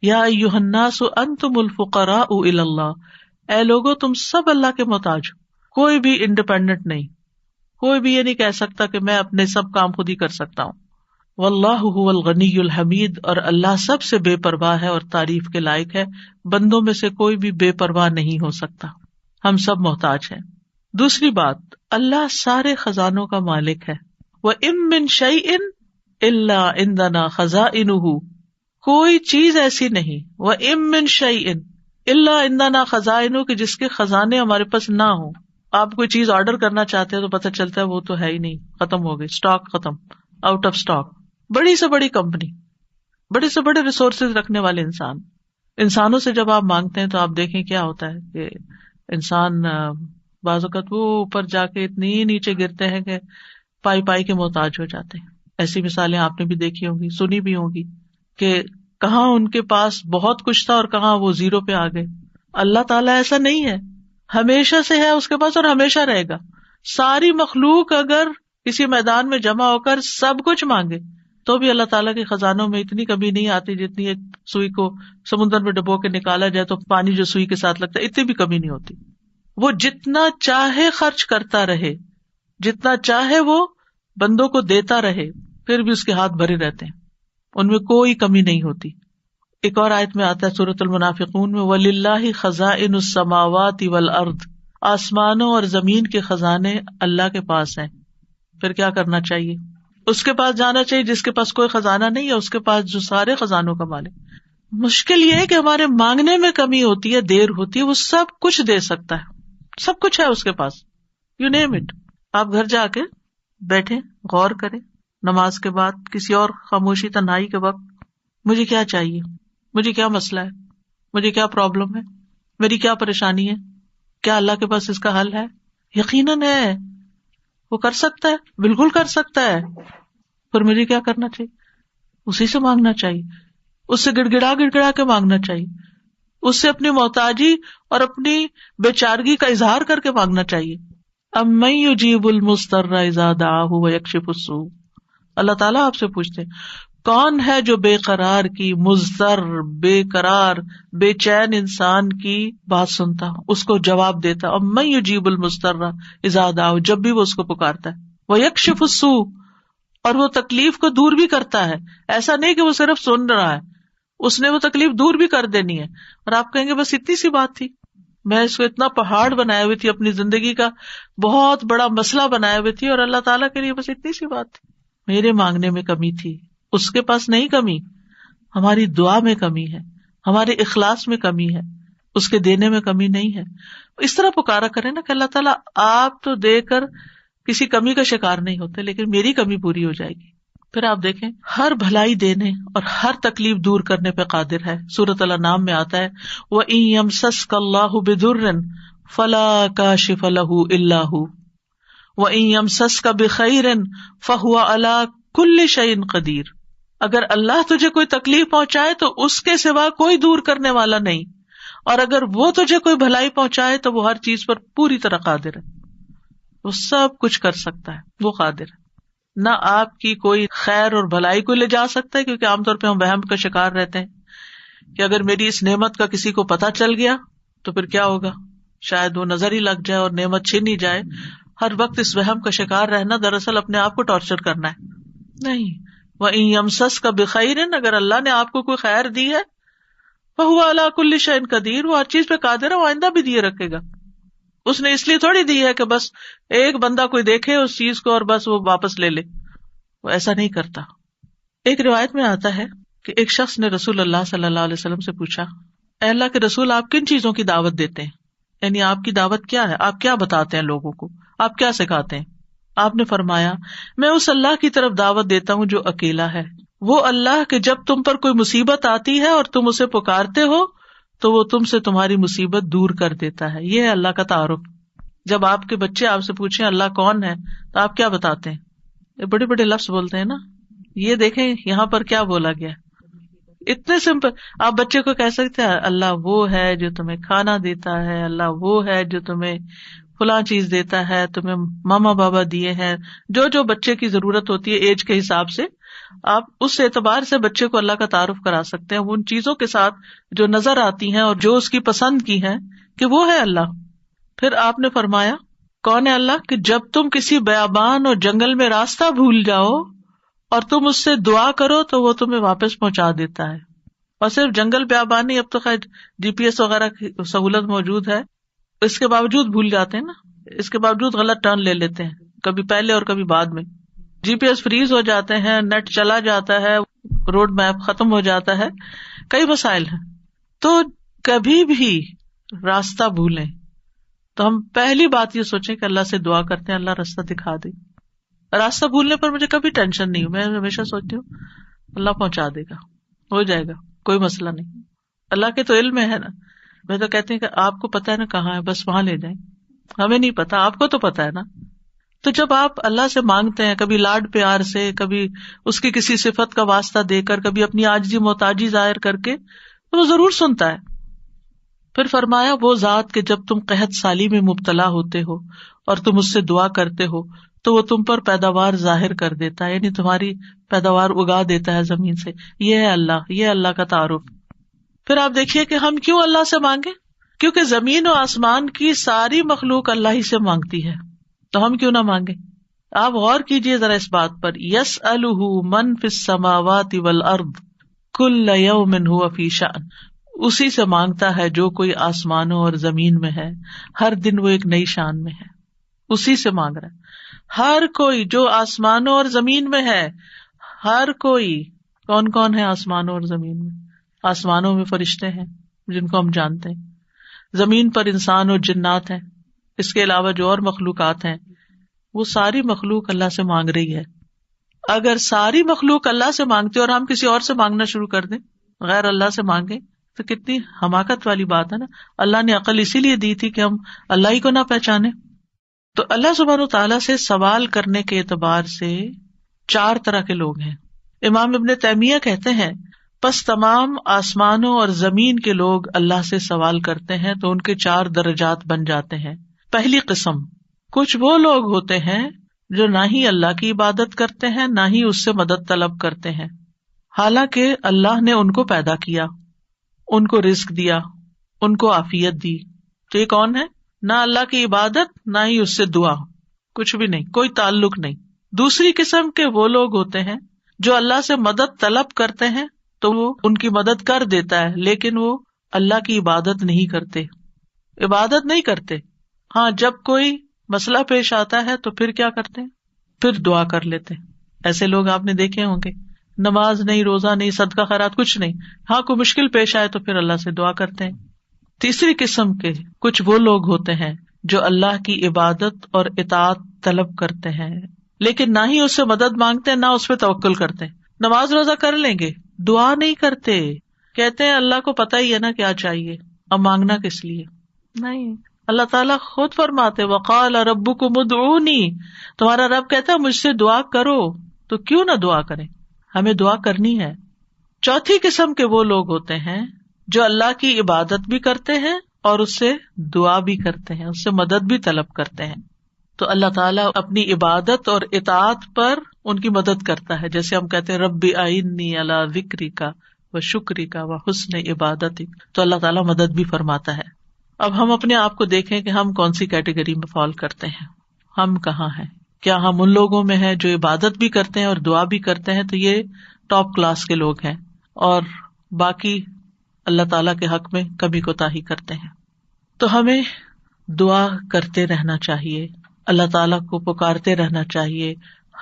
یا ایھا الناس انتم الفقراء الی اللہ، اے لوگو تم سب اللہ کے محتاج ہو. کوئی بھی انڈیپینڈنٹ نہیں، کوئی بھی یہ نہیں کہہ سکتا کہ میں اپنے سب کام خود ہی کر سکتا ہوں. واللہ هو الغنی الحمید، اور اللہ سب سے بے پرواہ ہے اور تعریف کے لائق ہے. بندوں میں سے کوئی بھی بے پرواہ نہیں ہو سکتا، ہم سب محتاج ہیں. دوسری بات، اللہ سارے خزانوں کا مالک ہے. وَإِن مِّن شَيْءٍ إِلَّا عِندَنَا خَزَائِنُهُ، کوئی چیز ایسی نہیں، وَإِن مِّن شَيْءٍ إِلَّا عِندَنَا خَزَائِنُهُ، کہ جس کے خزانے ہمارے پاس نہ ہوں. آپ کوئی چیز آرڈر کرنا چاہتے ہیں تو پتہ چلتا ہے وہ تو ہے ہی نہیں، ختم ہو گئی، اسٹاک ختم، آؤٹ آف اسٹاک. بڑی سے بڑی کمپنی، بڑے سے بڑے ریسورسز رکھنے والے انسانوں سے جب آپ مانگتے ہیں تو آپ دیکھیں کیا ہوتا ہے کہ انسان بعض اوقات وہ اوپر جا کے اتنی نیچے گرتے ہیں کہ پائی پائی کے محتاج ہو جاتے ہیں. ایسی مثالیں آپ نے بھی دیکھی ہوں گی، سنی بھی ہوں گی کہ کہاں ان کے پاس بہت کچھ تھا اور کہاں وہ زیرو پہ آ گئے. اللہ تعالیٰ ایسا نہیں ہے. ہمیشہ سے ہے اس کے پاس اور ہمیشہ رہے گا. ساری مخلوق اگر کسی میدان میں جمع ہو کر سب کچھ مانگے تو بھی اللہ تعالیٰ کے خزانوں میں اتنی کمی نہیں آتی جتنی ایک سوئی کو سمندر میں ڈبو کے نکالا جائے تو پانی جو سوئی کے ساتھ لگتا ہے اتنی بھی کمی نہیں ہوتی. وہ جتنا چاہے خرچ کرتا رہے, جتنا چاہے وہ بندوں کو دیتا رہے, پھر بھی اس کے ہاتھ بھرے رہتے ہیں, ان میں کوئی کمی نہیں ہوتی. ایک اور آیت میں آتا ہے سورۃ المنافقون میں, وَلِلَّهِ خَزَائِنُ السَّمَاوَاتِ وَالْأَرْضِ, آسمانوں اور زمین کے خزانے اللہ کے پاس ہیں. پھر کیا کرنا چاہیے؟ اس کے پاس جانا چاہیے جس کے پاس کوئی خزانہ نہیں ہے, اس کے پاس جو سارے خزانوں کا مالک. مشکل یہ ہے کہ ہمارے مانگنے میں کمی ہوتی ہے, دیر ہوتی ہے. وہ سب کچھ دے سکتا ہے, سب کچھ ہے اس کے پاس, یو نیم اٹ. آپ گھر جا کے بیٹھے, غور کریں, نماز کے بعد کسی اور خاموشی تنہائی کے وقت, مجھے کیا چاہیے, مجھے کیا مسئلہ ہے, مجھے کیا پرابلم ہے, میری کیا پریشانی ہے, کیا اللہ کے پاس اس کا حل ہے؟ یقیناً ہے, وہ کر سکتا ہے, بالکل کر سکتا ہے. پھر مجھے کیا کرنا چاہیے؟ اسی سے مانگنا چاہیے, اس سے گڑ گڑا کے مانگنا چاہیے, اس سے اپنی محتاجی اور اپنی بیچارگی کا اظہار کر کے مانگنا چاہیے. امن یجیب المضطر اذا دعاہ ویکشف السوء, اللہ تعالیٰ آپ سے پوچھتے ہیں کون ہے جو بے قرار کی, مضطر, بے قرار, بے چین انسان کی بات سنتا, اس کو جواب دیتا. امن یجیب المضطر اذا دعاہ, جب بھی وہ اس کو پکارتا ہے, ویکشف السوء, اور وہ تکلیف کو دور بھی کرتا ہے. ایسا نہیں کہ وہ صرف سن رہا ہے, اس نے وہ تکلیف دور بھی کر دینی ہے. اور آپ کہیں گے بس اتنی سی بات تھی, میں اس کو اتنا پہاڑ بنائے ہوئی تھی, اپنی زندگی کا بہت بڑا مسئلہ بنائے ہوئی تھی, اور اللہ تعالیٰ کے لیے بس اتنی سی بات تھی. میرے مانگنے میں کمی تھی, اس کے پاس نہیں کمی. ہماری دعا میں کمی ہے, ہمارے اخلاص میں کمی ہے, اس کے دینے میں کمی نہیں ہے. اس طرح پکارا کریں نا کہ اللہ تعالیٰ آپ تو دے کر کسی کمی کا شکار نہیں ہوتے, لیکن میری کمی پوری ہو جائے گی. پھر آپ دیکھیں ہر بھلائی دینے اور ہر تکلیف دور کرنے پہ قادر ہے. سورۃ الانعام میں آتا ہے وَإِن يَمْسَسْكَ اللَّهُ بِضُرٍّ فَلَا كَاشِفَ لَهُ إِلَّا هُوَ وَإِن يَمْسَسْكَ بِخَيْرٍ فَهُوَ عَلَى كُلِّ شَيْءٍ قَدِيرٌ. اگر اللہ تجھے کوئی تکلیف پہنچائے تو اس کے سوا کوئی دور کرنے والا نہیں, اور اگر وہ تجھے کوئی بھلائی پہنچائے تو وہ ہر چیز پر پوری طرح قادر ہے. وہ سب کچھ کر سکتا ہے, وہ قادر ہے. نہ آپ کی کوئی خیر اور بھلائی کو لے جا سکتا ہے, کیونکہ عام طور پہ ہم وہم کا شکار رہتے ہیں کہ اگر میری اس نعمت کا کسی کو پتہ چل گیا تو پھر کیا ہوگا, شاید وہ نظر ہی لگ جائے اور نعمت چھین ہی جائے. ہر وقت اس وہم کا شکار رہنا دراصل اپنے آپ کو ٹارچر کرنا ہے. نہیں, وَإِن يَمْسَسْكَ بِخَيْرٍ, اگر اللہ نے آپ کو کوئی خیر دی ہے, فَهُوَ عَلَى كُلِّ شَيْءٍ قَدِيرٌ, وہ ہر چیز پہ قادر ہے, وہ آئندہ بھی دیے رکھے گا. اس نے اس لیے تھوڑی دی ہے کہ بس ایک بندہ کوئی دیکھے اس چیز کو اور بس وہ واپس لے لے, وہ ایسا نہیں کرتا. ایک روایت میں آتا ہے کہ ایک شخص نے رسول اللہ صلی اللہ علیہ وسلم سے پوچھا, اے اللہ کے رسول, آپ کن چیزوں کی دعوت دیتے ہیں, یعنی آپ کی دعوت کیا ہے, آپ کیا بتاتے ہیں لوگوں کو, آپ کیا سکھاتے ہیں؟ آپ نے فرمایا, میں اس اللہ کی طرف دعوت دیتا ہوں جو اکیلا ہے, وہ اللہ کہ جب تم پر کوئی مصیبت آتی ہے اور تم اسے پکارتے ہو تو وہ تم سے تمہاری مصیبت دور کر دیتا ہے. یہ ہے اللہ کا تعارف. جب آپ کے بچے آپ سے پوچھیں اللہ کون ہے تو آپ کیا بتاتے ہیں؟ یہ بڑے بڑے لفظ بولتے ہیں نا. یہ دیکھیں یہاں پر کیا بولا گیا, اتنے سمپل. آپ بچے کو کہہ سکتے ہیں اللہ وہ ہے جو تمہیں کھانا دیتا ہے, اللہ وہ ہے جو تمہیں فلاں چیز دیتا ہے, تمہیں ماما بابا دیے ہیں, جو بچے کی ضرورت ہوتی ہے ایج کے حساب سے آپ اس اعتبار سے بچے کو اللہ کا تعارف کرا سکتے ہیں, ان چیزوں کے ساتھ جو نظر آتی ہیں اور جو اس کی پسند کی ہیں کہ وہ ہے اللہ. پھر آپ نے فرمایا کون ہے اللہ کہ جب تم کسی بیابان اور جنگل میں راستہ بھول جاؤ اور تم اس سے دعا کرو تو وہ تمہیں واپس پہنچا دیتا ہے. اور صرف جنگل بیابان نہیں, اب تو خیر GPS وغیرہ کی سہولت موجود ہے, اس کے باوجود بھول جاتے ہیں نا, اس کے باوجود غلط ٹرن لے لیتے ہیں, کبھی پہلے اور کبھی بعد میں. GPS فریز ہو جاتے ہیں, نیٹ چلا جاتا ہے, روڈ میپ ختم ہو جاتا ہے, کئی مسائل ہیں. تو کبھی بھی راستہ بھولیں تو ہم پہلی بات یہ سوچیں کہ اللہ سے دعا کرتے ہیں اللہ راستہ دکھا دے. راستہ بھولنے پر مجھے کبھی ٹینشن نہیں, میں ہمیشہ سوچتی ہوں اللہ پہنچا دے گا, ہو جائے گا, کوئی مسئلہ نہیں. اللہ کے تو علم میں ہے نا. میں تو کہتی ہوں کہ آپ کو پتا ہے نا کہاں ہے, بس وہاں لے جائیں. ہمیں نہیں پتا, آپ کو تو پتا ہے نا. تو جب آپ اللہ سے مانگتے ہیں, کبھی لاڈ پیار سے, کبھی اس کی کسی صفت کا واسطہ دے کر, کبھی اپنی عاجزی محتاجی ظاہر کر کے, تو وہ ضرور سنتا ہے. پھر فرمایا وہ ذات کہ جب تم قحط سالی میں مبتلا ہوتے ہو اور تم اس سے دعا کرتے ہو تو وہ تم پر پیداوار ظاہر کر دیتا ہے، یعنی تمہاری پیداوار اگا دیتا ہے زمین سے. یہ ہے اللہ، یہ اللہ کا تعارف. پھر آپ دیکھیے کہ ہم کیوں اللہ سے مانگے، کیونکہ زمین و آسمان کی ساری مخلوق اللہ ہی سے مانگتی ہے، تو ہم کیوں نہ مانگے. آپ غور کیجئے ذرا اس بات پر، یسألہ من فی السماوات والارض کل یوم ھو فی شأن، اسی سے مانگتا ہے جو کوئی آسمانوں اور زمین میں ہے، ہر دن وہ ایک نئی شان میں ہے. اسی سے مانگ رہا ہے ہر کوئی جو آسمانوں اور زمین میں ہے. ہر کوئی کون کون ہے آسمانوں اور زمین میں؟ آسمانوں میں فرشتے ہیں جن کو ہم جانتے ہیں، زمین پر انسان اور جنات ہیں، اس کے علاوہ جو اور مخلوقات ہیں وہ ساری مخلوق اللہ سے مانگ رہی ہے. اگر ساری مخلوق اللہ سے مانگتے اور ہم کسی اور سے مانگنا شروع کر دیں، غیر اللہ سے مانگیں، تو کتنی حماقت والی بات ہے نا. اللہ نے عقل اسی لیے دی تھی کہ ہم اللہ ہی کو نہ پہچانے. تو اللہ سبحانہ وتعالیٰ سے سوال کرنے کے اعتبار سے 4 طرح کے لوگ ہیں. امام ابن تیمیہ کہتے ہیں پس تمام آسمانوں اور زمین کے لوگ اللہ سے سوال کرتے ہیں تو ان کے 4 درجات بن جاتے ہیں. پہلی قسم، کچھ وہ لوگ ہوتے ہیں جو نہ ہی اللہ کی عبادت کرتے ہیں نہ ہی اس سے مدد طلب کرتے ہیں، حالانکہ اللہ نے ان کو پیدا کیا، ان کو رزق دیا، ان کو عافیت دی. تو یہ کون ہے؟ نہ اللہ کی عبادت نہ ہی اس سے دعا، کچھ بھی نہیں، کوئی تعلق نہیں. دوسری قسم کے وہ لوگ ہوتے ہیں جو اللہ سے مدد طلب کرتے ہیں تو وہ ان کی مدد کر دیتا ہے، لیکن وہ اللہ کی عبادت نہیں کرتے. عبادت نہیں کرتے، ہاں جب کوئی مسئلہ پیش آتا ہے تو پھر کیا کرتے ہیں؟ پھر دعا کر لیتے ہیں. ایسے لوگ آپ نے دیکھے ہوں گے، نماز نہیں، روزہ نہیں، صدقہ خیرات کچھ نہیں، ہاں کوئی مشکل پیش آئے تو پھر اللہ سے دعا کرتے ہیں. تیسری قسم کے کچھ وہ لوگ ہوتے ہیں جو اللہ کی عبادت اور اطاعت طلب کرتے ہیں لیکن نہ ہی اس سے مدد مانگتے نہ اس پہ توکل کرتے. نماز روزہ کر لیں گے، دعا نہیں کرتے، کہتے ہیں اللہ کو پتہ ہی ہے نا کیا چاہیے، اب مانگنا کس لیے. نہیں، اللہ تعالیٰ خود فرماتے وقال ربکم ادعونی، تمہارا رب کہتا ہے مجھ سے دعا کرو، تو کیوں نہ دعا کریں، ہمیں دعا کرنی ہے. چوتھی قسم کے وہ لوگ ہوتے ہیں جو اللہ کی عبادت بھی کرتے ہیں اور اس سے دعا بھی کرتے ہیں، اس سے مدد بھی طلب کرتے ہیں. تو اللہ تعالیٰ اپنی عبادت اور اطاعت پر ان کی مدد کرتا ہے، جیسے ہم کہتے ہیں ربی اعنی علی ذکرک و شکرک و حسن عبادتک، تو اللہ تعالیٰ مدد بھی فرماتا ہے. اب ہم اپنے آپ کو دیکھیں کہ ہم کون سی کیٹیگری میں فال کرتے ہیں، ہم کہاں ہیں. کیا ہم ان لوگوں میں ہیں جو عبادت بھی کرتے ہیں اور دعا بھی کرتے ہیں؟ تو یہ ٹاپ کلاس کے لوگ ہیں، اور باقی اللہ تعالیٰ کے حق میں کبھی کوتاہی کرتے ہیں. تو ہمیں دعا کرتے رہنا چاہیے، اللہ تعالیٰ کو پکارتے رہنا چاہیے،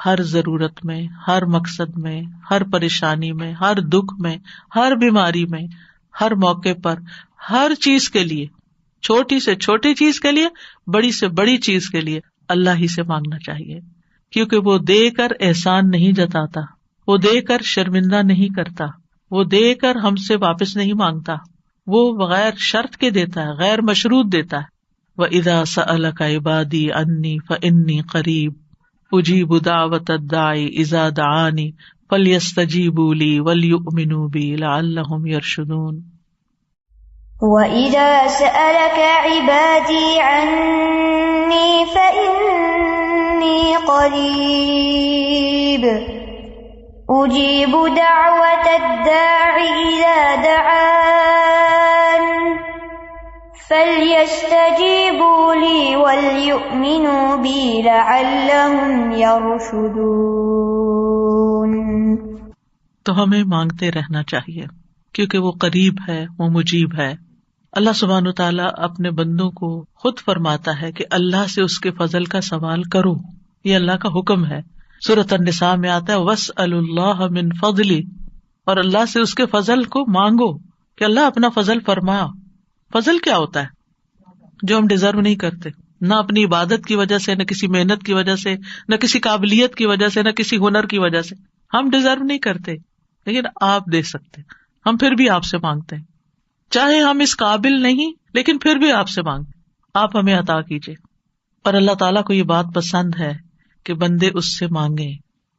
ہر ضرورت میں، ہر مقصد میں، ہر پریشانی میں، ہر دکھ میں، ہر بیماری میں، ہر موقع پر، ہر چیز کے لیے، چھوٹی سے چھوٹی چیز کے لیے، بڑی سے بڑی چیز کے لیے اللہ ہی سے مانگنا چاہیے. کیونکہ وہ دے کر احسان نہیں جتاتا، وہ دے کر شرمندہ نہیں کرتا، وہ دے کر ہم سے واپس نہیں مانگتا، وہ بغیر شرط کے دیتا ہے، غیر مشروط دیتا ہے. وَإِذَا سَأَلَكَ عِبَادِي عَنِّي فَإِنِّي قَرِيبٌ أُجِيبُ دَعْوَةَ الدَّاعِ إِذَا دَعَانِ فَلْيَسْتَجِيبُوا لِي وَلْيُؤْمِنُوا بِي لَعَلَّهُمْ يَرْشُدُونَ. وَإِذَا سَأَلَكَ عِبَادِي عَنِّي فَإِنِّي قَرِيبٌ أُجِيبُ دَعْوَةَ الدَّاعِ إِذَا دَعَانِ فَلْيَسْتَجِيبُوا لِي وَلْيُؤْمِنُوا بِي لَعَلَّهُمْ يَرْشُدُونَ. تو ہمیں مانگتے رہنا چاہیے کیونکہ وہ قریب ہے، وہ مجیب ہے. اللہ سبحانہ وتعالیٰ اپنے بندوں کو خود فرماتا ہے کہ اللہ سے اس کے فضل کا سوال کرو، یہ اللہ کا حکم ہے. سورۃ النساء میں آتا ہے وَاسْأَلُوا اللَّهَ مِن فَضْلِهِ، اور اللہ سے اس کے فضل کو مانگو کہ اللہ اپنا فضل فرما. فضل کیا ہوتا ہے؟ جو ہم ڈیزرو نہیں کرتے، نہ اپنی عبادت کی وجہ سے، نہ کسی محنت کی وجہ سے، نہ کسی قابلیت کی وجہ سے، نہ کسی ہنر کی وجہ سے. ہم ڈیزرو نہیں کرتے لیکن آپ دے سکتے، ہم پھر بھی آپ سے مانگتے ہیں. چاہے ہم اس قابل نہیں لیکن پھر بھی آپ سے مانگتے، آپ ہمیں عطا کیجیے. اور اللہ تعالیٰ کو یہ بات پسند ہے کہ بندے اس سے مانگیں،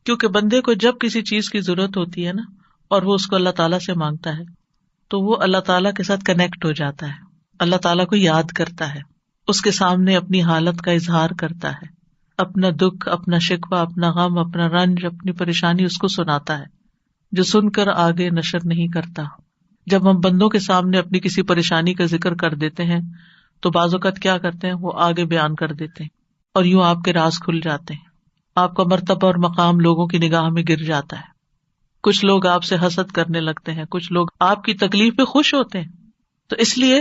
کیونکہ بندے کو جب کسی چیز کی ضرورت ہوتی ہے نا اور وہ اس کو اللہ تعالیٰ سے مانگتا ہے تو وہ اللہ تعالیٰ کے ساتھ کنیکٹ ہو جاتا ہے. اللہ تعالیٰ کو یاد کرتا ہے، اس کے سامنے اپنی حالت کا اظہار کرتا ہے، اپنا دکھ، اپنا شکوہ، اپنا غم، اپنا رنج، اپنی پریشانی اس کو سناتا ہے، جو سن کر آگے نشر نہیں کرتا. جب ہم بندوں کے سامنے اپنی کسی پریشانی کا ذکر کر دیتے ہیں تو بعض اوقات کیا کرتے ہیں، وہ آگے بیان کر دیتے ہیں اور یوں آپ کے راز کھل جاتے ہیں، آپ کا مرتبہ اور مقام لوگوں کی نگاہ میں گر جاتا ہے. کچھ لوگ آپ سے حسد کرنے لگتے ہیں، کچھ لوگ آپ کی تکلیف پہ خوش ہوتے ہیں. تو اس لیے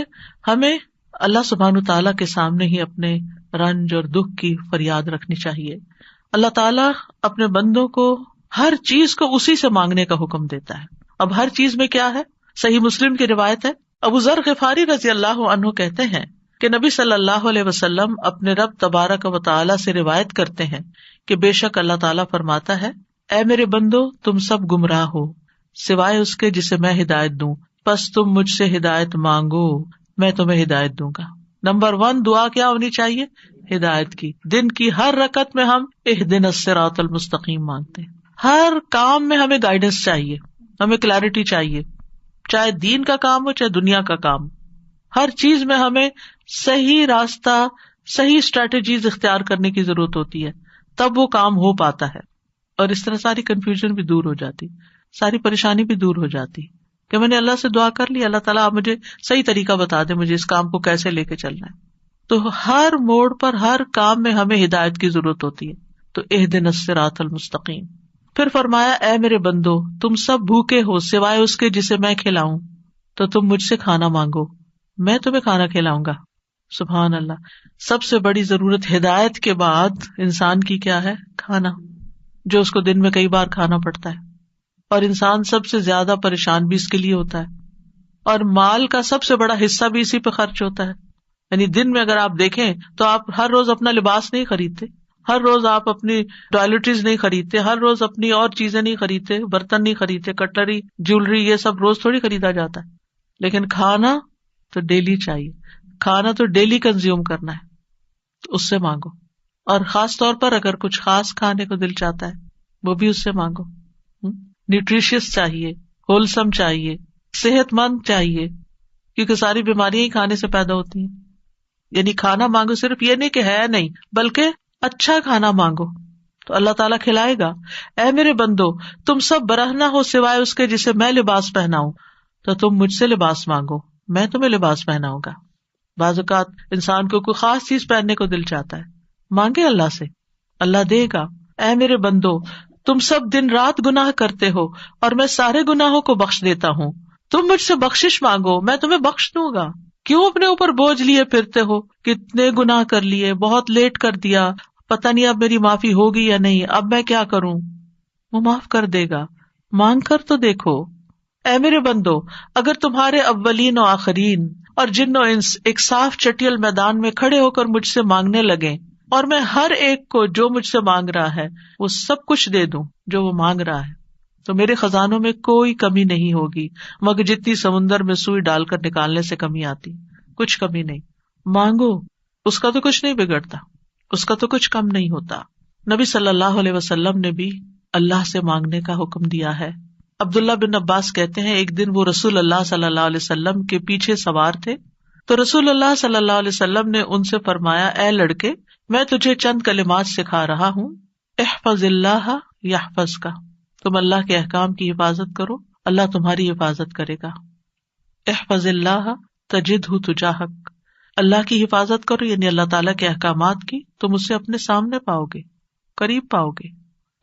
ہمیں اللہ سبحانہ تعالیٰ کے سامنے ہی اپنے رنج اور دکھ کی فریاد رکھنی چاہیے. اللہ تعالیٰ اپنے بندوں کو ہر چیز کو اسی سے مانگنے کا حکم دیتا ہے. اب ہر چیز میں کیا ہے؟ صحیح مسلم کی روایت ہے، ابو ذر غفاری رضی اللہ عنہ کہتے ہیں کہ نبی صلی اللہ علیہ وسلم اپنے رب تبارک و تعالیٰ سے روایت کرتے ہیں کہ بے شک اللہ تعالیٰ فرماتا ہے، اے میرے بندو تم سب گمراہ ہو سوائے اس کے جسے میں ہدایت دوں، پس تم مجھ سے ہدایت مانگو میں تمہیں ہدایت دوں گا. نمبر 1 دعا کیا ہونی چاہیے؟ ہدایت کی. دن کی ہر رکعت میں ہم اہدنا الصراط المستقیم مانگتے ہیں. ہر کام میں ہمیں گائیڈنس چاہیے، ہمیں کلیرٹی چاہیے، چاہے دین کا کام ہو چاہے دنیا کا کام. ہر چیز میں ہمیں صحیح راستہ، صحیح اسٹریٹجیز اختیار کرنے کی ضرورت ہوتی ہے، تب وہ کام ہو پاتا ہے. اور اس طرح ساری کنفیوژن بھی دور ہو جاتی، ساری پریشانی بھی دور ہو جاتی کہ میں نے اللہ سے دعا کر لی، اللہ تعالیٰ آپ مجھے صحیح طریقہ بتا دے، مجھے اس کام کو کیسے لے کے چلنا ہے. تو ہر موڑ پر، ہر کام میں ہمیں ہدایت کی ضرورت ہوتی ہے. تو اہدنا الصراط المستقیم. پھر فرمایا، اے میرے بندو تم سب بھوکے ہو سوائے اس کے جسے میں کھلاؤں، تو تم مجھ سے کھانا مانگو میں تمہیں کھانا کھلاؤں گا. سبحان اللہ. سب سے بڑی ضرورت ہدایت کے بعد انسان کی کیا ہے؟ کھانا، جو اس کو دن میں کئی بار کھانا پڑتا ہے. اور انسان سب سے زیادہ پریشان بھی اس کے لیے ہوتا ہے، اور مال کا سب سے بڑا حصہ بھی اسی پہ خرچ ہوتا ہے. یعنی دن میں اگر آپ دیکھیں تو آپ ہر روز اپنا لباس نہیں خریدتے، ہر روز آپ اپنی ٹوائلٹریز نہیں خریدتے، ہر روز اپنی اور چیزیں نہیں خریدتے، برتن نہیں خریدتے، کٹلری، جیولری، یہ سب روز تھوڑی خریدا جاتا ہے. لیکن کھانا تو ڈیلی چاہیے، کھانا تو ڈیلی کنزیوم کرنا ہے، تو اس سے مانگو. اور خاص طور پر اگر کچھ خاص کھانے کو دل چاہتا ہے وہ بھی اس سے مانگو. نیوٹریشیس چاہیے، ہولسم چاہیے، صحت مند چاہیے، کیونکہ ساری بیماریاں ہی کھانے سے پیدا ہوتی ہیں. یعنی کھانا مانگو صرف یہ نہیں کہ ہے نہیں، بلکہ اچھا کھانا مانگو تو اللہ تعالیٰ کھلائے گا. اے میرے بندو تم سب برہنہ ہو سوائے اس کے جسے میں لباس پہناؤں، تو تم مجھ سے لباس مانگو میں تمہیں لباس پہناؤں گا. بعض اوقات انسان کو کوئی خاص چیز پہننے کو دل چاہتا ہے، مانگے اللہ سے، اللہ دے گا. اے میرے بندو تم سب دن رات گناہ کرتے ہو اور میں سارے گناہوں کو بخش دیتا ہوں، تم مجھ سے بخشش مانگو میں تمہیں بخش دوں گا. کیوں اپنے اوپر بوجھ لیے پھرتے ہو؟ کتنے گناہ کر لیے، بہت لیٹ کر دیا، پتہ نہیں اب میری معافی ہوگی یا نہیں، اب میں کیا کروں؟ وہ معاف کر دے گا، مانگ کر تو دیکھو. اے میرے بندو اگر تمہارے اولین و آخرین اور جن و انس ایک صاف چٹیل میدان میں کھڑے ہو کر مجھ سے مانگنے لگے اور میں ہر ایک کو جو مجھ سے مانگ رہا ہے وہ سب کچھ دے دوں جو وہ مانگ رہا ہے، تو میرے خزانوں میں کوئی کمی نہیں ہوگی مگر جتنی سمندر میں سوئی ڈال کر نکالنے سے کمی آتی، کچھ کمی نہیں. مانگو، اس کا تو کچھ نہیں بگڑتا، اس کا تو کچھ کم نہیں ہوتا. نبی صلی اللہ علیہ وسلم نے بھی اللہ سے مانگنے کا حکم دیا ہے. عبداللہ بن عباس کہتے ہیں ایک دن وہ رسول اللہ صلی اللہ علیہ وسلم کے پیچھے سوار تھے تو رسول اللہ صلی اللہ علیہ وسلم نے ان سے فرمایا، اے لڑکے میں تجھے چند کلمات سکھا رہا ہوں، احفظ اللہ یحفظ کا، تم اللہ کے احکام کی حفاظت کرو اللہ تمہاری حفاظت کرے گا. احفظ اللہ تجدہ تجاہک، اللہ کی حفاظت کرو یعنی اللہ تعالیٰ کے احکامات کی، تم اسے اپنے سامنے پاؤ گے، قریب پاؤ گے.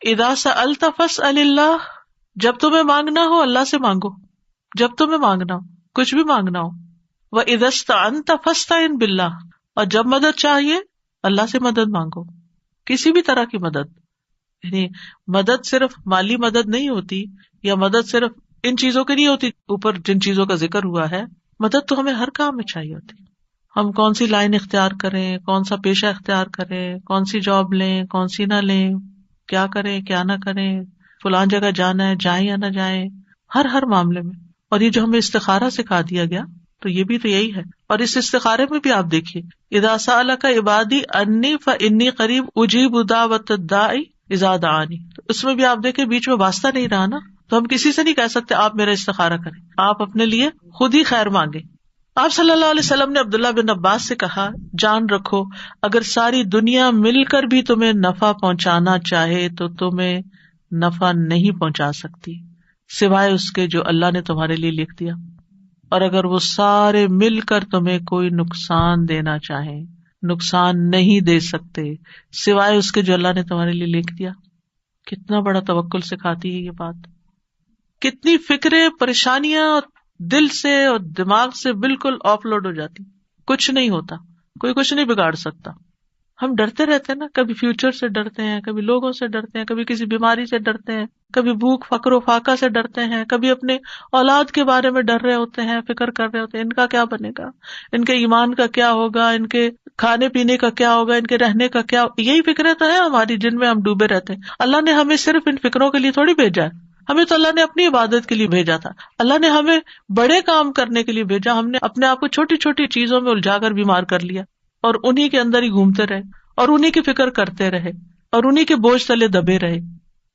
اذا سألت فاسأل اللہ، جب تمہیں مانگنا ہو اللہ سے مانگو، جب تمہیں مانگنا ہو، کچھ بھی مانگنا ہو. وَإِذَا اسْتَعَنْتَ فَاسْتَعِنْ بِاللَّهِ، اور جب مدد چاہیے اللہ سے مدد مانگو، کسی بھی طرح کی مدد. یعنی مدد صرف مالی مدد نہیں ہوتی، یا مدد صرف ان چیزوں کی نہیں ہوتی اوپر جن چیزوں کا ذکر ہوا ہے، مدد تو ہمیں ہر کام میں چاہیے ہوتی. ہم کون سی لائن اختیار کریں، کون سا پیشہ اختیار کریں، کون سی جاب لیں، کون سی نہ لیں، کیا کریں کیا نہ کریں، فلان جگہ جانا ہے جائیں یا نہ جائیں، ہر معاملے میں. اور یہ جو ہمیں استخارہ سکھا دیا گیا تو یہ بھی تو یہی ہے. اور اس استخارے میں بھی آپ دیکھیے، اذا سألک عبادی انی فانی قریب اجیب دعوت الداعی اذا دعانی، تو اس میں بھی آپ دیکھیں بیچ میں واسطہ نہیں رہا نا. تو ہم کسی سے نہیں کہہ سکتے آپ میرا استخارہ کریں، آپ اپنے لیے خود ہی خیر مانگے. آپ صلی اللہ علیہ وسلم نے عبداللہ بن عباس سے کہا، جان رکھو اگر ساری دنیا مل کر بھی تمہیں نفع پہنچانا چاہے تو تمہیں نفع نہیں پہنچا سکتی سوائے اس کے جو اللہ نے تمہارے لیے لکھ دیا، اور اگر وہ سارے مل کر تمہیں کوئی نقصان دینا چاہیں نقصان نہیں دے سکتے سوائے اس کے جو اللہ نے تمہارے لیے لکھ دیا۔ کتنا بڑا توکل سکھاتی ہے یہ بات، کتنی فکریں پریشانیاں دل سے اور دماغ سے بالکل آف لوڈ ہو جاتی، کچھ نہیں ہوتا، کوئی کچھ نہیں بگاڑ سکتا۔ ہم ڈرتے رہتے ہیں نا، کبھی فیوچر سے ڈرتے ہیں، کبھی لوگوں سے ڈرتے ہیں، کبھی کسی بیماری سے ڈرتے ہیں، کبھی بھوک فقر و فاقہ سے ڈرتے ہیں، کبھی اپنے اولاد کے بارے میں ڈر رہے ہوتے ہیں، فکر کر رہے ہوتے ہیں ان کا کیا بنے گا، ان کے ایمان کا کیا ہوگا، ان کے کھانے پینے کا کیا ہوگا، ان کے رہنے کا کیا، یہی فکریں تو ہیں ہماری جن میں ہم ڈوبے رہتے ہیں۔ اللہ نے ہمیں صرف ان فکروں کے لیے تھوڑی بھیجا ہے، ہمیں تو اللہ نے اپنی عبادت کے لیے بھیجا تھا، اللہ نے ہمیں بڑے کام کرنے کے لیے بھیجا، ہم نے اپنے آپ کو چھوٹی چھوٹی چیزوں میں الجھا کر بیمار کر لیا اور انہی کے اندر ہی گھومتے رہے اور انہی کی فکر کرتے رہے اور انہی کے بوجھ تلے دبے رہے،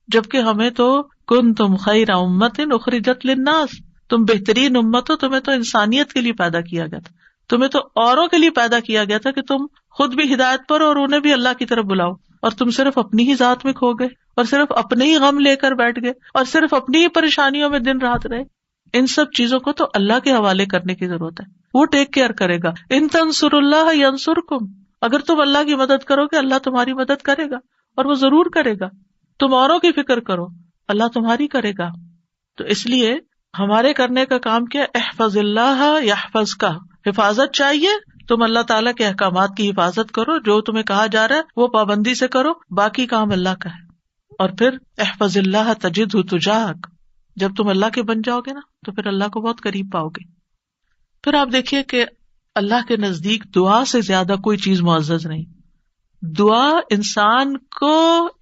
جبکہ ہمیں تو کنتم خیر امۃ اخرجت للناس، تم بہترین امت ہو، تمہیں تو انسانیت کے لیے پیدا کیا گیا تھا، تمہیں تو اوروں کے لیے پیدا کیا گیا تھا کہ تم خود بھی ہدایت پر اور انہیں بھی اللہ کی طرف بلاؤ، اور تم صرف اپنی ہی ذات میں کھو گئے اور صرف اپنے ہی غم لے کر بیٹھ گئے اور صرف اپنی ہی پریشانیوں میں دن رات رہے۔ ان سب چیزوں کو تو اللہ کے حوالے کرنے کی ضرورت ہے، وہ ٹیک کیئر کرے گا۔ ان تنصروا اللہ ینصرکم، اگر تم اللہ کی مدد کرو گے اللہ تمہاری مدد کرے گا، اور وہ ضرور کرے گا۔ تم اوروں کی فکر کرو، اللہ تمہاری کرے گا۔ تو اس لیے ہمارے کرنے کا کام کیا، احفظ اللہ یحفظک، حفاظت چاہیے، تم اللہ تعالیٰ کے احکامات کی حفاظت کرو، جو تمہیں کہا جا رہا ہے وہ پابندی سے کرو، باقی کام اللہ کا ہے۔ اور پھر احفظ اللہ تجدہ تجاہک، جب تم اللہ کے بن جاؤ گے نا تو پھر اللہ کو بہت قریب پاؤ گے۔ پھر آپ دیکھیے کہ اللہ کے نزدیک دعا سے زیادہ کوئی چیز معزز نہیں۔ دعا انسان کو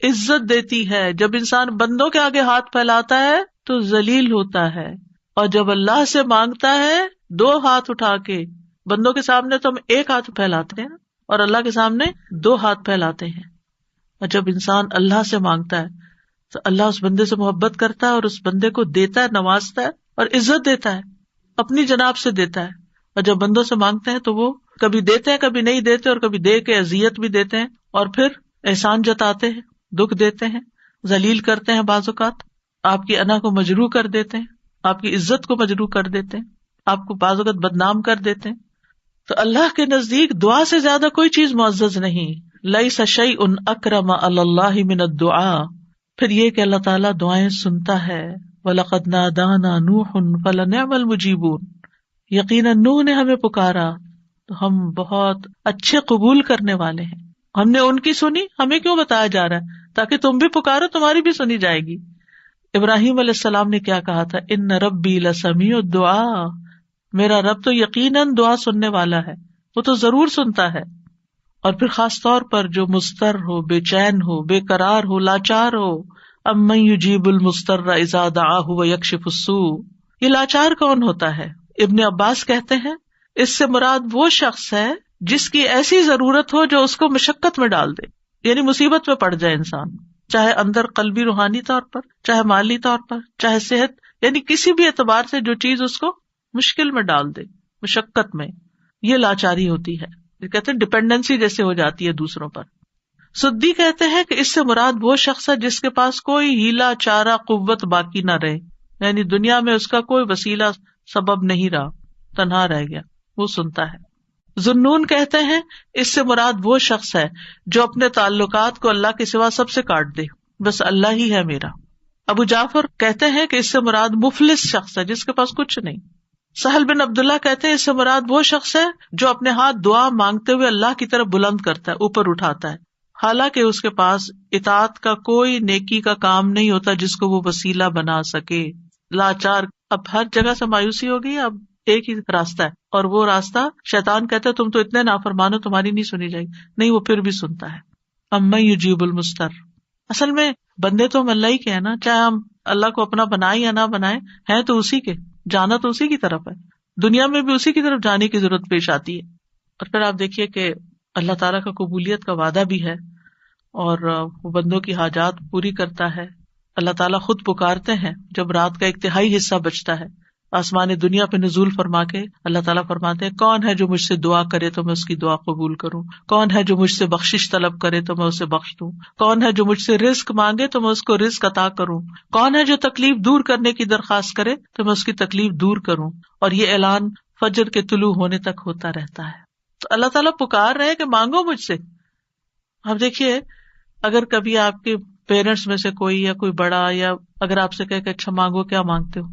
عزت دیتی ہے، جب انسان بندوں کے آگے ہاتھ پھیلاتا ہے تو ذلیل ہوتا ہے، اور جب اللہ سے مانگتا ہے دو ہاتھ اٹھا کے، بندوں کے سامنے تو ہم ایک ہاتھ پھیلاتے ہیں اور اللہ کے سامنے دو ہاتھ پھیلاتے ہیں، اور جب انسان اللہ سے مانگتا ہے تو اللہ اس بندے سے محبت کرتا ہے اور اس بندے کو دیتا ہے، نوازتا ہے اور عزت دیتا ہے، اپنی جناب سے دیتا ہے۔ اور جب بندوں سے مانگتے ہیں تو وہ کبھی دیتے ہیں کبھی نہیں دیتے، اور کبھی دے کے اذیت بھی دیتے ہیں، اور پھر احسان جتاتے ہیں، دکھ دیتے ہیں، ذلیل کرتے ہیں، بعض اوقات آپ کی انا کو مجروح کر دیتے ہیں، آپ کی عزت کو مجروح کر دیتے ہیں، آپ کو بعض اوقات بدنام کر دیتے ہیں۔ تو اللہ کے نزدیک دعا سے زیادہ کوئی چیز معزز نہیں۔ لیس شیء اکرم علی اللہ من الدعاء، پھر یہ کہ اللہ تعالیٰ دعائیں سنتا ہے۔ وَلَقَدْ نَادَانَا نُوحٌ فَلَنِعْمَ الْمُجِيبُونَ، یقیناً نوح نے ہمیں پکارا تو ہم بہت اچھے قبول کرنے والے ہیں۔ ہم نے ان کی سنی، ہمیں کیوں بتایا جا رہا ہے؟ تاکہ تم بھی پکارو، تمہاری بھی سنی جائے گی۔ ابراہیم علیہ السلام نے کیا کہا تھا، ان ربی لسمیع الدعاء، میرا رب تو یقیناً دعا سننے والا ہے، وہ تو ضرور سنتا ہے۔ اور پھر خاص طور پر جو مضطر ہو، بے چین ہو، بے قرار ہو، لاچار ہو، امن یجیب المضطر اذا دعاہ ویکشف السوء، یہ لاچار کون ہوتا ہے؟ ابن عباس کہتے ہیں اس سے مراد وہ شخص ہے جس کی ایسی ضرورت ہو جو اس کو مشقت میں ڈال دے، یعنی مصیبت میں پڑ جائے انسان، چاہے اندر قلبی روحانی طور پر، چاہے مالی طور پر، چاہے صحت، یعنی کسی بھی اعتبار سے جو چیز اس کو مشکل میں ڈال دے، مشقت میں، یہ لاچاری ہوتی ہے۔ یہ کہتے ہیں ڈپینڈنسی جیسے ہو جاتی ہے دوسروں پر۔ سدی کہتے ہیں کہ اس سے مراد وہ شخص ہے جس کے پاس کوئی ہیلا چارہ قوت باقی نہ رہے، یعنی دنیا میں اس کا کوئی وسیلہ سبب نہیں رہا، تنہا رہ گیا، وہ سنتا ہے۔ ذنون کہتے ہیں اس سے مراد وہ شخص ہے جو اپنے تعلقات کو اللہ کے سوا سب سے کاٹ دے، بس اللہ ہی ہے میرا۔ ابو جعفر کہتے ہیں کہ اس سے مراد مفلس شخص ہے جس کے پاس کچھ نہیں۔ سہل بن عبداللہ کہتے ہیں اس سے مراد وہ شخص ہے جو اپنے ہاتھ دعا مانگتے ہوئے اللہ کی طرف بلند کرتا ہے، اوپر اٹھاتا ہے، حالانکہ اس کے پاس اطاعت کا کوئی نیکی کا کام نہیں ہوتا جس کو وہ وسیلہ بنا سکے۔ لاچار، اب ہر جگہ سے مایوسی ہو گئی، اب ایک ہی راستہ ہے، اور وہ راستہ شیطان کہتا ہے تم تو اتنے نافرمانو، تمہاری نہیں سنی جائے گی، نہیں، وہ پھر بھی سنتا ہے۔ امن یجیب المضطر، اصل میں بندے تو ہم اللہ ہی کے ہیں نا، چاہے ہم اللہ کو اپنا بنائیں یا نہ بنائیں، ہیں تو اسی کے، جانا تو اسی کی طرف ہے، دنیا میں بھی اسی کی طرف جانے کی ضرورت پیش آتی ہے۔ اور پھر آپ دیکھیے کہ اللہ تعالیٰ کا قبولیت کا وعدہ بھی ہے، اور وہ بندوں کی حاجات پوری کرتا ہے۔ اللہ تعالیٰ خود پکارتے ہیں جب رات کا ایک تہائی حصہ بچتا ہے، آسمان دنیا پہ نزول فرما کے اللہ تعالیٰ فرماتے ہیں کون ہے جو مجھ سے دعا کرے تو میں اس کی دعا قبول کروں، کون ہے جو مجھ سے بخشش طلب کرے تو میں اسے بخش دوں، کون ہے جو مجھ سے رزق مانگے تو میں اس کو رزق عطا کروں، کون ہے جو تکلیف دور کرنے کی درخواست کرے تو میں اس کی تکلیف دور کروں. اور یہ اعلان فجر کے طلوع ہونے تک ہوتا رہتا ہے. تو اللہ تعالیٰ پکار رہے کہ مانگو مجھ سے. اب دیکھیے اگر کبھی آپ کے پیرنٹس میں سے کوئی یا کوئی بڑا یا اگر آپ سے کہے کہ اچھا مانگو، کیا مانگتے ہو،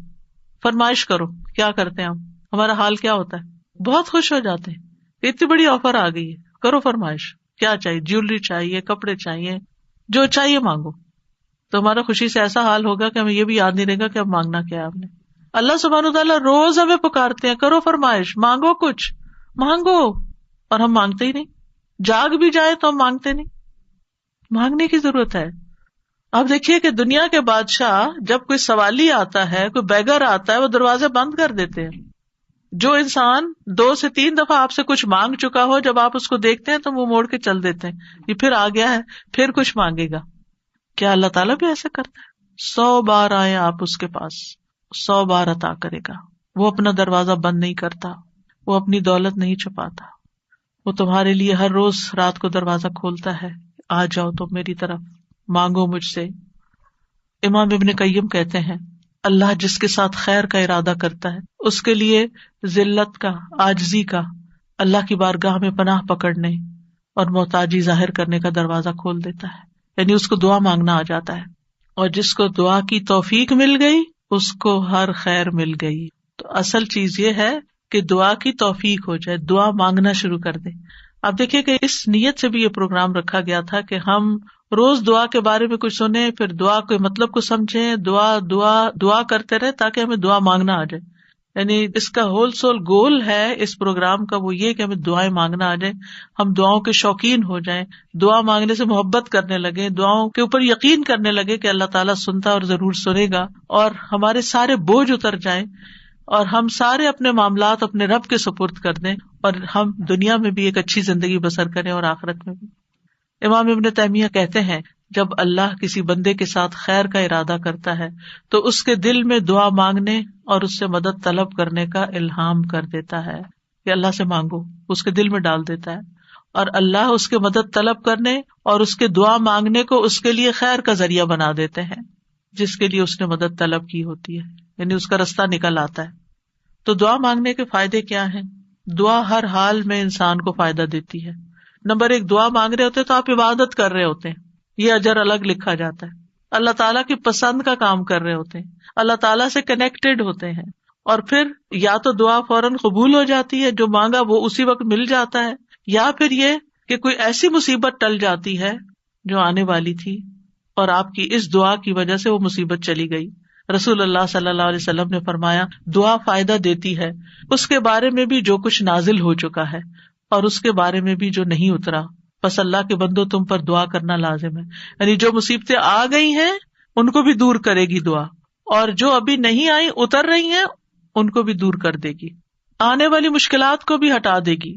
فرمائش کرو، کیا کرتے ہیں ہم، ہمارا حال کیا ہوتا ہے؟ بہت خوش ہو جاتے ہیں کہ اتنی بڑی آفر آ گئی ہے، کرو فرمائش، کیا چاہیے، جیولری چاہیے، کپڑے چاہیے، جو چاہیے مانگو. تو ہمارا خوشی سے ایسا حال ہوگا کہ ہمیں یہ بھی یاد نہیں رہے گا کہ اب مانگنا کیا ہے آپ نے. اللہ سبحانہ وتعالیٰ روز ہمیں پکارتے ہیں کرو فرمائش، مانگو، کچھ مانگو، اور ہم مانگتے ہی نہیں. جاگ بھی جائے تو ہم مانگتے نہیں. مانگنے کی ضرورت ہے. اب دیکھیے کہ دنیا کے بادشاہ جب کوئی سوالی آتا ہے، کوئی بیگر آتا ہے، وہ دروازے بند کر دیتے ہیں. جو انسان 2 سے 3 دفعہ آپ سے کچھ مانگ چکا ہو، جب آپ اس کو دیکھتے ہیں تو وہ موڑ کے چل دیتے ہیں، یہ پھر آ گیا ہے، پھر کچھ مانگے گا. کیا اللہ تعالیٰ بھی ایسے کرتا ہے؟ 100 بار آئے آپ اس کے پاس، 100 بار عطا کرے گا. وہ اپنا دروازہ بند نہیں کرتا، وہ اپنی دولت نہیں چھپاتا. وہ تمہارے لیے ہر روز رات کو دروازہ کھولتا ہے، آ جاؤ تم میری طرف، مانگو مجھ سے. امام ابن قیم کہتے ہیں اللہ جس کے ساتھ خیر کا ارادہ کرتا ہے اس کے لیے ذلت کا، عاجزی کا، اللہ کی بارگاہ میں پناہ پکڑنے اور محتاجی ظاہر کرنے کا دروازہ کھول دیتا ہے. یعنی اس کو دعا مانگنا آ جاتا ہے. اور جس کو دعا کی توفیق مل گئی اس کو ہر خیر مل گئی. تو اصل چیز یہ ہے کہ دعا کی توفیق ہو جائے، دعا مانگنا شروع کر دیں. آپ دیکھیں کہ اس نیت سے بھی یہ پروگرام رکھا گیا تھا کہ ہم روز دعا کے بارے میں کچھ سنیں، پھر دعا کے مطلب کو سمجھیں، دعا کرتے رہے تاکہ ہمیں دعا مانگنا آ جائے. یعنی اس کا ہول سول گول ہے اس پروگرام کا، وہ یہ کہ ہمیں دعائیں مانگنا آ جائے، ہم دعاؤں کے شوقین ہو جائیں، دعا مانگنے سے محبت کرنے لگے، دعاؤں کے اوپر یقین کرنے لگے کہ اللہ تعالیٰ سنتا اور ضرور سنے گا، اور ہمارے سارے بوجھ اتر جائیں اور ہم سارے اپنے معاملات اپنے رب کے سپرد کر دیں، اور ہم دنیا میں بھی ایک اچھی زندگی بسر کریں اور آخرت میں بھی. امام ابن تیمیہ کہتے ہیں جب اللہ کسی بندے کے ساتھ خیر کا ارادہ کرتا ہے تو اس کے دل میں دعا مانگنے اور اس سے مدد طلب کرنے کا الہام کر دیتا ہے کہ اللہ سے مانگو، اس کے دل میں ڈال دیتا ہے، اور اللہ اس کے مدد طلب کرنے اور اس کے دعا مانگنے کو اس کے لیے خیر کا ذریعہ بنا دیتے ہیں جس کے لیے اس نے مدد طلب کی ہوتی ہے، یعنی اس کا رستہ نکل آتا ہے. تو دعا مانگنے کے فائدے کیا ہیں؟ دعا ہر حال میں انسان کو فائدہ دیتی ہے. نمبر 1، دعا مانگ رہے ہوتے تو آپ عبادت کر رہے ہوتے ہیں، یہ اجر الگ لکھا جاتا ہے. اللہ تعالیٰ کی پسند کا کام کر رہے ہوتے ہیں، اللہ تعالیٰ سے کنیکٹڈ ہوتے ہیں، اور پھر یا تو دعا فوراً قبول ہو جاتی ہے، جو مانگا وہ اسی وقت مل جاتا ہے، یا پھر یہ کہ کوئی ایسی مصیبت ٹل جاتی ہے جو آنے والی تھی اور آپ کی اس دعا کی وجہ سے وہ مصیبت چلی گئی. رسول اللہ صلی اللہ علیہ وسلم نے فرمایا دعا فائدہ دیتی ہے اس کے بارے میں بھی جو کچھ نازل ہو چکا ہے اور اس کے بارے میں بھی جو نہیں اترا. بس اللہ کے بندو تم پر دعا کرنا لازم ہے، یعنی جو مصیبتیں آ گئی ہیں ان کو بھی دور کرے گی دعا، اور جو ابھی نہیں آئی اتر رہی ہیں ان کو بھی دور کر دے گی، آنے والی مشکلات کو بھی ہٹا دے گی.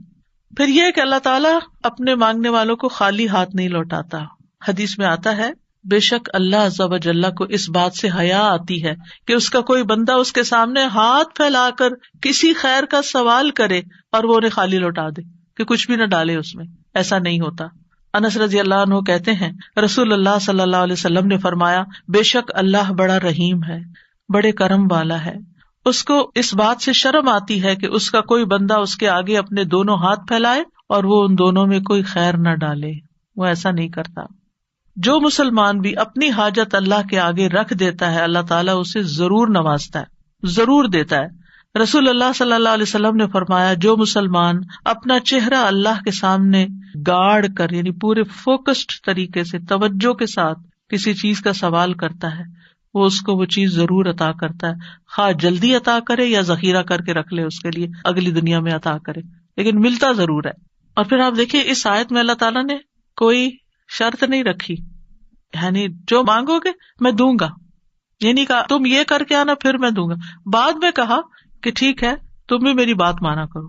پھر یہ کہ اللہ تعالیٰ اپنے مانگنے والوں کو خالی ہاتھ نہیں لوٹاتا. حدیث میں آتا ہے بے شک اللہ عز و جل کو اس بات سے حیا آتی ہے کہ اس کا کوئی بندہ اس کے سامنے ہاتھ پھیلا کر کسی خیر کا سوال کرے اور وہ انہیں خالی لوٹا دے، کہ کچھ بھی نہ ڈالے اس میں. ایسا نہیں ہوتا. انس رضی اللہ عنہ کہتے ہیں رسول اللہ صلی اللہ علیہ وسلم نے فرمایا بے شک اللہ بڑا رحیم ہے، بڑے کرم والا ہے. اس کو اس بات سے شرم آتی ہے کہ اس کا کوئی بندہ اس کے آگے اپنے دونوں ہاتھ پھیلائے اور وہ ان دونوں میں کوئی خیر نہ ڈالے. وہ ایسا نہیں کرتا. جو مسلمان بھی اپنی حاجت اللہ کے آگے رکھ دیتا ہے اللہ تعالیٰ اسے ضرور نوازتا ہے، ضرور دیتا ہے. رسول اللہ صلی اللہ علیہ وسلم نے فرمایا جو مسلمان اپنا چہرہ اللہ کے سامنے گاڑ کر، یعنی پورے فوکسڈ طریقے سے توجہ کے ساتھ کسی چیز کا سوال کرتا ہے وہ اس کو وہ چیز ضرور عطا کرتا ہے، خواہ جلدی عطا کرے یا ذخیرہ کر کے رکھ لے اس کے لیے اگلی دنیا میں عطا کرے، لیکن ملتا ضرور ہے. اور پھر آپ دیکھیے اس آیت میں اللہ تعالیٰ نے کوئی شرط نہیں رکھی، یعنی جو مانگو گے میں دوں گا، یہ نہیں کہا تم یہ کر کے آنا پھر میں دوں گا. بعد میں کہا کہ ٹھیک ہے تم بھی میری بات مانا کرو،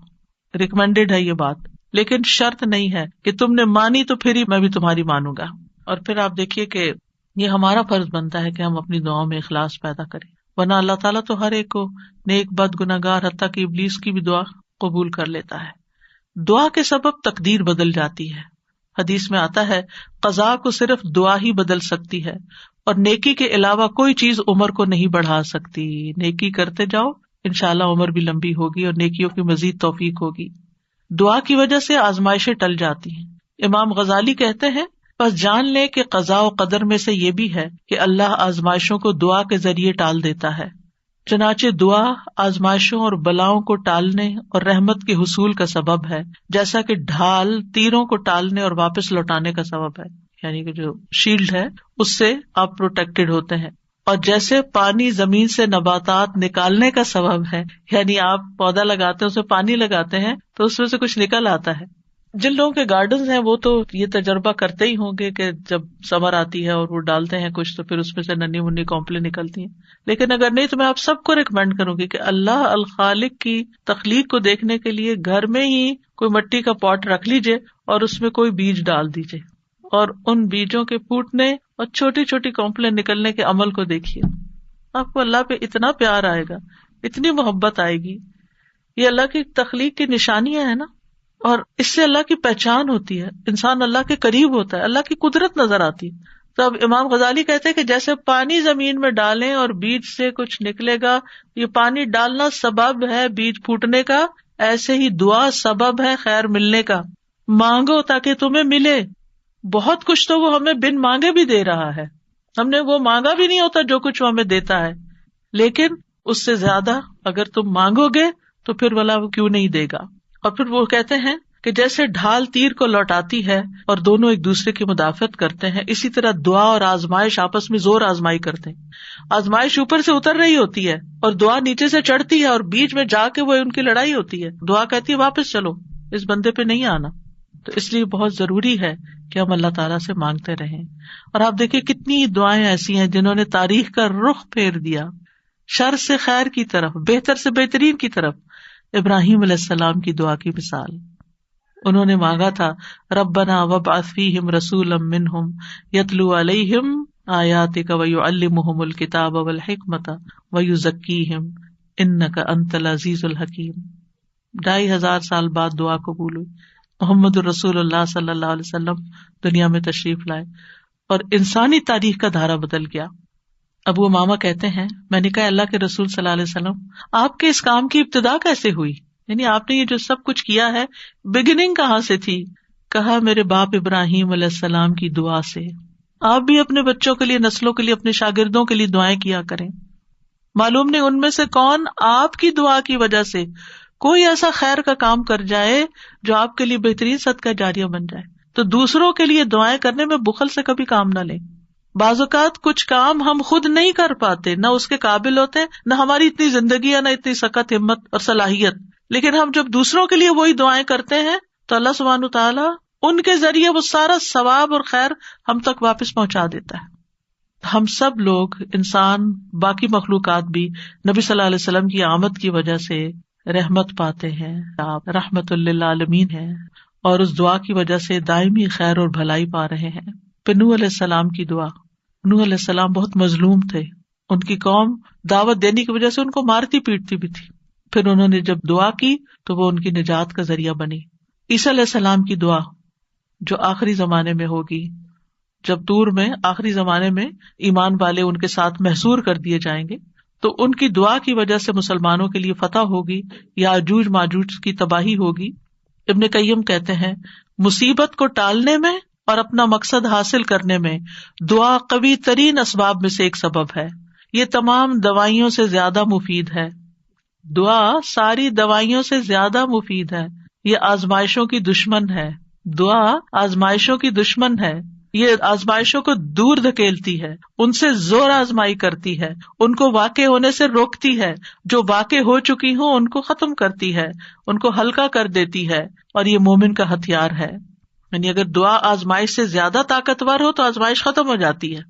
ریکمینڈیڈ ہے یہ بات، لیکن شرط نہیں ہے کہ تم نے مانی تو پھر ہی میں بھی تمہاری مانوں گا. اور پھر آپ دیکھیے کہ یہ ہمارا فرض بنتا ہے کہ ہم اپنی دعاؤں میں اخلاص پیدا کریں. ورنہ اللہ تعالیٰ تو ہر ایک کو نیک بد گناہگار حتیٰ کہ ابلیس کی بھی دعا قبول کر لیتا ہے. دعا کے سبب تقدیر بدل جاتی ہے. حدیث میں آتا ہے قضا کو صرف دعا ہی بدل سکتی ہے اور نیکی کے علاوہ کوئی چیز عمر کو نہیں بڑھا سکتی. نیکی کرتے جاؤ انشاءاللہ عمر بھی لمبی ہوگی اور نیکیوں کی مزید توفیق ہوگی. دعا کی وجہ سے آزمائشیں ٹل جاتی ہیں. امام غزالی کہتے ہیں بس جان لے کہ قضاء و قدر میں سے یہ بھی ہے کہ اللہ آزمائشوں کو دعا کے ذریعے ٹال دیتا ہے. چنانچہ دعا آزمائشوں اور بلاؤں کو ٹالنے اور رحمت کے حصول کا سبب ہے، جیسا کہ ڈھال تیروں کو ٹالنے اور واپس لوٹانے کا سبب ہے. یعنی کہ جو شیلڈ ہے اس سے آپ پروٹیکٹڈ ہوتے ہیں. اور جیسے پانی زمین سے نباتات نکالنے کا سبب ہے، یعنی آپ پودا لگاتے ہیں، اسے پانی لگاتے ہیں تو اس میں سے کچھ نکل آتا ہے. جن لوگوں کے گارڈنز ہیں وہ تو یہ تجربہ کرتے ہی ہوں گے کہ جب سمر آتی ہے اور وہ ڈالتے ہیں کچھ تو پھر اس میں سے ننھی منی کونپلیں نکلتی ہیں. لیکن اگر نہیں تو میں آپ سب کو ریکمینڈ کروں گی کہ اللہ الخالق کی تخلیق کو دیکھنے کے لیے گھر میں ہی کوئی مٹی کا پاٹ رکھ لیجئے اور اس میں کوئی بیج ڈال دیجئے اور ان بیجوں کے پھوٹنے اور چھوٹی چھوٹی کونپلیں نکلنے کے عمل کو دیکھیے. آپ کو اللہ پہ اتنا پیار آئے گا، اتنی محبت آئے گی. یہ اللہ کی تخلیق کی نشانیاں ہیں نا، اور اس سے اللہ کی پہچان ہوتی ہے. انسان اللہ کے قریب ہوتا ہے، اللہ کی قدرت نظر آتی. تو اب امام غزالی کہتے ہیں کہ جیسے پانی زمین میں ڈالیں اور بیج سے کچھ نکلے گا، یہ پانی ڈالنا سبب ہے بیج پھوٹنے کا، ایسے ہی دعا سبب ہے خیر ملنے کا. مانگو تاکہ تمہیں ملے. بہت کچھ تو وہ ہمیں بن مانگے بھی دے رہا ہے، ہم نے وہ مانگا بھی نہیں ہوتا جو کچھ وہ ہمیں دیتا ہے، لیکن اس سے زیادہ اگر تم مانگو گے تو پھر والا وہ کیوں نہیں دے گا. اور پھر وہ کہتے ہیں کہ جیسے ڈھال تیر کو لوٹاتی ہے اور دونوں ایک دوسرے کی مدافعت کرتے ہیں، اسی طرح دعا اور آزمائش آپس میں زور آزمائی کرتے ہیں. آزمائش اوپر سے اتر رہی ہوتی ہے اور دعا نیچے سے چڑھتی ہے اور بیچ میں جا کے وہ ان کی لڑائی ہوتی ہے. دعا کہتی ہے واپس چلو، اس بندے پہ نہیں آنا. تو اس لیے بہت ضروری ہے کہ ہم اللہ تعالیٰ سے مانگتے رہیں. اور آپ دیکھیں کتنی دعائیں ایسی ہیں جنہوں نے تاریخ کا رخ پھیر دیا، شر سے خیر کی طرف، بہتر سے بہترین کی طرف. ابراہیم علیہ السلام کی دعا کی مثال، انہوں نے مانگا تھا ربنا وابعث فیہم رسولا منہم یتلو علیہم آیاتک ویعلمہم الکتاب والحکمت ویزکیہم انک انت العزیز الحکیم. 2500 سال بعد دعا قبول ہوئی. محمد الرسول اللہ صلی اللہ علیہ وسلم دنیا میں تشریف لائے اور انسانی تاریخ کا دھارا بدل گیا. ابو امامہ کہتے ہیں میں نے کہا اللہ کے رسول صلی اللہ علیہ وسلم آپ کے اس کام کی ابتدا کیسے ہوئی، یعنی آپ نے یہ جو سب کچھ کیا ہے بگننگ کہاں سے تھی؟ کہا میرے باپ ابراہیم علیہ السلام کی دعا سے. آپ بھی اپنے بچوں کے لیے، نسلوں کے لیے، اپنے شاگردوں کے لیے دعائیں کیا کریں. معلوم نہیں ان میں سے کون آپ کی دعا کی وجہ سے کوئی ایسا خیر کا کام کر جائے جو آپ کے لیے بہترین صدقہ جاریہ بن جائے. تو دوسروں کے لیے دعائیں کرنے میں بخل سے کبھی کام نہ لیں. بعض اوقات کچھ کام ہم خود نہیں کر پاتے، نہ اس کے قابل ہوتے، نہ ہماری اتنی زندگی ہے، نہ اتنی سخت ہمت اور صلاحیت، لیکن ہم جب دوسروں کے لیے وہی دعائیں کرتے ہیں تو اللہ سبحانہ وتعالیٰ ان کے ذریعے وہ سارا ثواب اور خیر ہم تک واپس پہنچا دیتا ہے. ہم سب لوگ، انسان، باقی مخلوقات بھی نبی صلی اللہ علیہ وسلم کی آمد کی وجہ سے رحمت پاتے ہیں. آپ رحمت للعالمین ہیں اور اس دعا کی وجہ سے دائمی خیر اور بھلائی پا رہے ہیں. پھر نوح علیہ السلام کی دعا. نوح علیہ السلام بہت مظلوم تھے، ان کی قوم دعوت دینے کی وجہ سے ان کو مارتی پیٹتی بھی تھی. پھر انہوں نے جب دعا کی تو وہ ان کی نجات کا ذریعہ بنی. عیسیٰ علیہ السلام کی دعا جو آخری زمانے میں ہوگی، جب طور میں آخری زمانے میں ایمان والے ان کے ساتھ محصور کر دیے جائیں گے تو ان کی دعا کی وجہ سے مسلمانوں کے لیے فتح ہوگی، یاجوج ماجوج کی تباہی ہوگی. ابن قیم کہتے ہیں مصیبت کو ٹالنے میں اور اپنا مقصد حاصل کرنے میں دعا قوی ترین اسباب میں سے ایک سبب ہے. یہ تمام دوائیوں سے زیادہ مفید ہے. دعا ساری دوائیوں سے زیادہ مفید ہے. یہ آزمائشوں کی دشمن ہے. دعا آزمائشوں کی دشمن ہے. یہ آزمائشوں کو دور دھکیلتی ہے، ان سے زور آزمائی کرتی ہے، ان کو واقع ہونے سے روکتی ہے، جو واقع ہو چکی ہوں ان کو ختم کرتی ہے، ان کو ہلکا کر دیتی ہے، اور یہ مومن کا ہتھیار ہے. یعنی اگر دعا آزمائش سے زیادہ طاقتور ہو تو آزمائش ختم ہو جاتی ہے.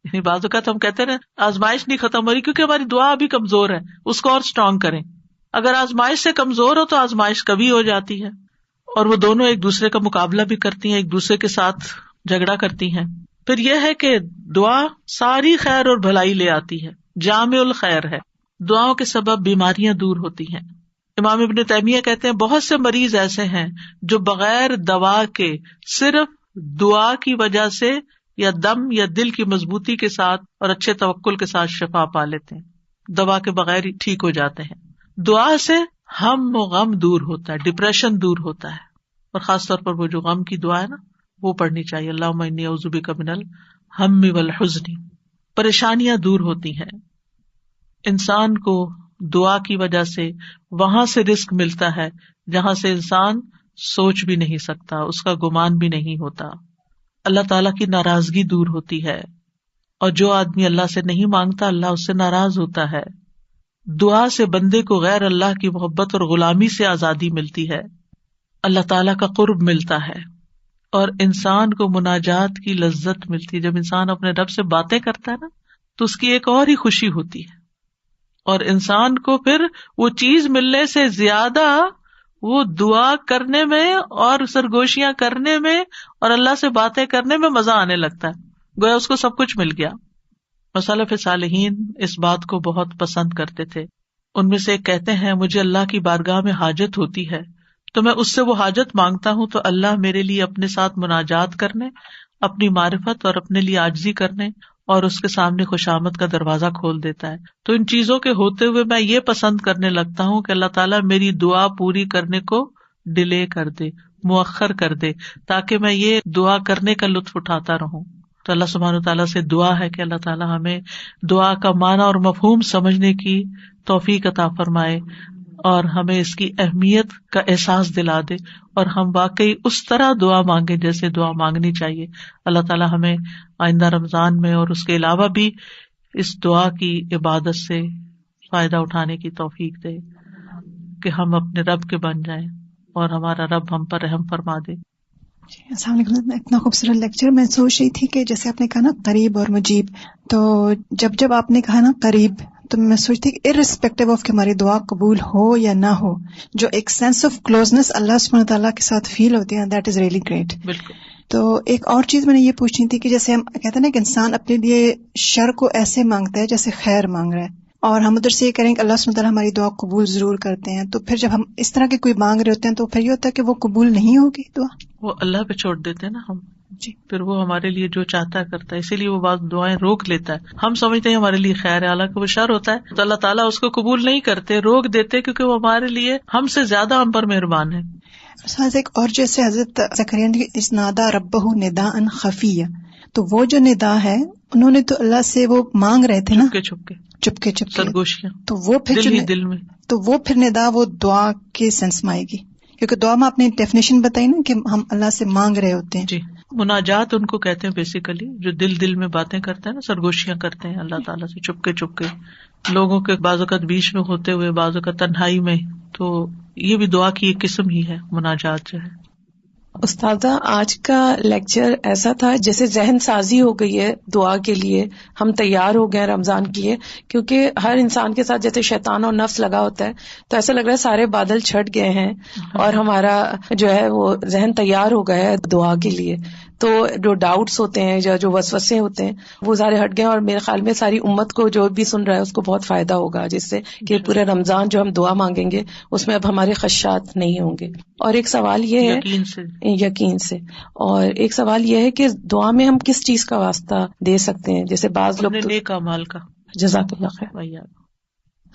یعنی بعض اوقات ہم کہتے ہیں آزمائش نہیں ختم ہو رہی کیونکہ ہماری دعا ابھی کمزور ہے، اس کو اور اسٹرانگ کریں. اگر آزمائش سے کمزور ہو تو آزمائش کبھی ہو جاتی ہے، اور وہ دونوں ایک دوسرے کا مقابلہ بھی کرتی ہیں، ایک دوسرے کے ساتھ جھگڑا کرتی ہیں. پھر یہ ہے کہ دعا ساری خیر اور بھلائی لے آتی ہے. جامع الخیر ہے. دعاؤں کے سبب بیماریاں دور ہوتی ہیں. امام ابن تیمیہ کہتے ہیں بہت سے مریض ایسے ہیں جو بغیر دوا کے صرف دعا کی وجہ سے یا دم یا دل کی مضبوطی کے ساتھ اور اچھے توکل کے ساتھ شفا پا لیتے ہیں. دوا کے بغیر ہی ٹھیک ہو جاتے ہیں. دعا سے ہم و غم دور ہوتا ہے, ڈپریشن دور ہوتا ہے, اور خاص طور پر وہ جو غم کی دعا ہے نا وہ پڑھنی چاہیے. اللہم انی اعوذ بک من الہم والحزن. پریشانیاں دور ہوتی ہیں. انسان کو دعا کی وجہ سے وہاں سے رزق ملتا ہے جہاں سے انسان سوچ بھی نہیں سکتا, اس کا گمان بھی نہیں ہوتا. اللہ تعالیٰ کی ناراضگی دور ہوتی ہے, اور جو آدمی اللہ سے نہیں مانگتا اللہ اس سے ناراض ہوتا ہے. دعا سے بندے کو غیر اللہ کی محبت اور غلامی سے آزادی ملتی ہے, اللہ تعالیٰ کا قرب ملتا ہے, اور انسان کو مناجات کی لذت ملتی ہے. جب انسان اپنے رب سے باتیں کرتا ہے نا تو اس کی ایک اور ہی خوشی ہوتی ہے, اور انسان کو پھر وہ چیز ملنے سے زیادہ وہ دعا کرنے میں اور سرگوشیاں کرنے میں اور اللہ سے باتیں کرنے میں مزہ آنے لگتا ہے, گویا اس کو سب کچھ مل گیا. سلف صالحین اس بات کو بہت پسند کرتے تھے. ان میں سے ایک کہتے ہیں مجھے اللہ کی بارگاہ میں حاجت ہوتی ہے تو میں اس سے وہ حاجت مانگتا ہوں تو اللہ میرے لیے اپنے ساتھ مناجات کرنے, اپنی معرفت اور اپنے لیے عاجزی کرنے اور اس کے سامنے خوشامد کا دروازہ کھول دیتا ہے. تو ان چیزوں کے ہوتے ہوئے میں یہ پسند کرنے لگتا ہوں کہ اللہ تعالیٰ میری دعا پوری کرنے کو ڈیلے کر دے, مؤخر کر دے, تاکہ میں یہ دعا کرنے کا لطف اٹھاتا رہوں. تو اللہ سبحانہ تعالیٰ سے دعا ہے کہ اللہ تعالیٰ ہمیں دعا کا معنی اور مفہوم سمجھنے کی توفیق عطا فرمائے اور ہمیں اس کی اہمیت کا احساس دلا دے, اور ہم واقعی اس طرح دعا مانگے جیسے دعا مانگنی چاہیے. اللہ تعالیٰ ہمیں آئندہ رمضان میں اور اس کے علاوہ بھی اس دعا کی عبادت سے فائدہ اٹھانے کی توفیق دے کہ ہم اپنے رب کے بن جائیں اور ہمارا رب ہم پر رحم فرما دے. السلام علیکم. اتنا خوبصورت لیکچر. میں سوچ رہی تھی کہ جیسے آپ نے کہا نا قریب اور مجیب, تو جب آپ نے کہا نا قریب تو میں سوچتی کہ ارسپیکٹو آف کہ ہماری دعا قبول ہو یا نہ ہو, جو ایک سینس آف کلوزنس اللہ سبحانہ تعالیٰ کے ساتھ فیل ہوتی ہے, دیٹ از ریئلی گریٹ. بالکل. تو ایک اور چیز میں نے یہ پوچھنی تھی کہ جیسے ہم کہتے ہیں نا کہ انسان اپنے لیے شر کو ایسے مانگتا ہے جیسے خیر مانگ رہا ہے, اور ہم ادھر سے یہ کریں کہ اللہ سبحانہ تعالیٰ ہماری دعا قبول ضرور کرتے ہیں, تو پھر جب ہم اس طرح کے کوئی مانگ رہے ہوتے ہیں تو پھر یہ ہوتا ہے کہ وہ قبول نہیں ہوگی دعا, وہ اللہ پہ چھوڑ دیتے ہیں نا ہم. جی, پھر وہ ہمارے لیے جو چاہتا ہے کرتا ہے, اسی لیے وہ بعض دعائیں روک لیتا ہے. ہم سمجھتے ہیں ہمارے لیے خیر ہے, حالانکہ وہ شر ہوتا ہے, تو اللہ تعالیٰ اس کو قبول نہیں کرتے, روک دیتے, کیونکہ وہ ہمارے لیے ہم سے زیادہ ہم پر مہربان ہے. ایک اور جیسے حضرت زکریا نے اس نادا ربہ نداء خفیہ, تو وہ جو ندا ہے انہوں نے تو اللہ سے وہ مانگ رہے تھے نا چپکے سرگوشیاں, تو وہ پھر دل میں, تو وہ پھر ندا وہ دعا کے سینس میں آئے گی, کیونکہ دعا میں آپ نے ڈیفینیشن بتائی نا کہ ہم اللہ سے مانگ رہے ہوتے ہیں. جی, مناجات ان کو کہتے ہیں بیسیکلی, جو دل میں باتیں کرتے ہیں نا, سرگوشیاں کرتے ہیں اللہ تعالیٰ سے چپکے لوگوں کے بعض اوقات بیچ میں ہوتے ہوئے, بعض اوقات تنہائی میں, تو یہ بھی دعا کی ایک قسم ہی ہے مناجات جو ہے. استاذہ آج کا لیکچر ایسا تھا جیسے ذہن سازی ہو گئی ہے دعا کے لیے, ہم تیار ہو گئے رمضان کے لیے, کیونکہ ہر انسان کے ساتھ جیسے شیطان اور نفس لگا ہوتا ہے, تو ایسا لگ رہا ہے سارے بادل چھٹ گئے ہیں اور ہمارا جو ہے وہ ذہن تیار ہو گیا ہے دعا کے لیے. تو جو ڈاؤٹس ہوتے ہیں یا جو وسوسے ہوتے ہیں وہ سارے ہٹ گئے, اور میرے خیال میں ساری امت کو جو بھی سن رہا ہے اس کو بہت فائدہ ہوگا جس سے کہ پورے رمضان جو ہم دعا مانگیں گے اس میں اب ہمارے خدشات نہیں ہوں گے. اور ایک سوال یہ ہے یقین سے, اور ایک سوال یہ ہے کہ دعا میں ہم کس چیز کا واسطہ دے سکتے ہیں, جیسے بعض لوگ نیک اعمال کا. جزاک اللہ خیر.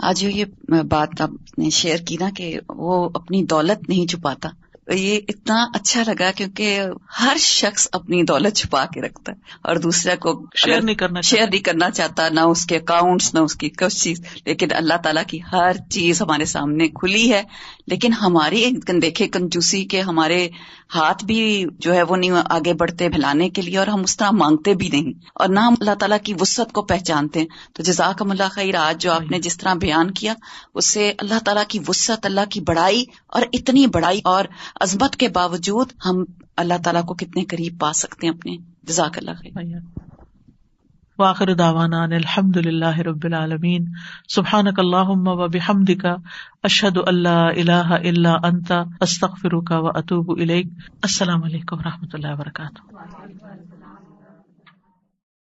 آج جو یہ بات آپ نے شیئر کی نا کہ وہ اپنی دولت نہیں چھپاتا, یہ اتنا اچھا لگا کیونکہ ہر شخص اپنی دولت چھپا کے رکھتا ہے اور دوسرے کو شیئر نہیں کرنا چاہتا, نہ اس کے اکاؤنٹس, نہ اس کی کچھ چیز. لیکن اللہ تعالیٰ کی ہر چیز ہمارے سامنے کھلی ہے, لیکن ہماری دیکھے کنجوسی کے ہمارے ہاتھ بھی جو ہے وہ نہیں آگے بڑھتے پھیلانے کے لیے, اور ہم اس طرح مانگتے بھی نہیں, اور نہ ہم اللہ تعالیٰ کی وسعت کو پہچانتے ہیں. تو جزاکم اللہ خیر, آج جو آپ نے جس طرح بیان کیا اس سے اللہ تعالیٰ کی وسعت, اللہ کی بڑائی, اور اتنی بڑائی اور عظمت کے باوجود ہم اللہ تعالیٰ کو کتنے قریب پا سکتے ہیں اپنے. جزاک اللہ خیر. وآخر دعوانا ان الحمد للہ رب العالمین. سبحانک اللہم وبحمدک, اشہد ان لا الہ الا انت, استغفرک واتوب الیک. السلام علیکم ورحمۃ اللہ وبرکاتہ.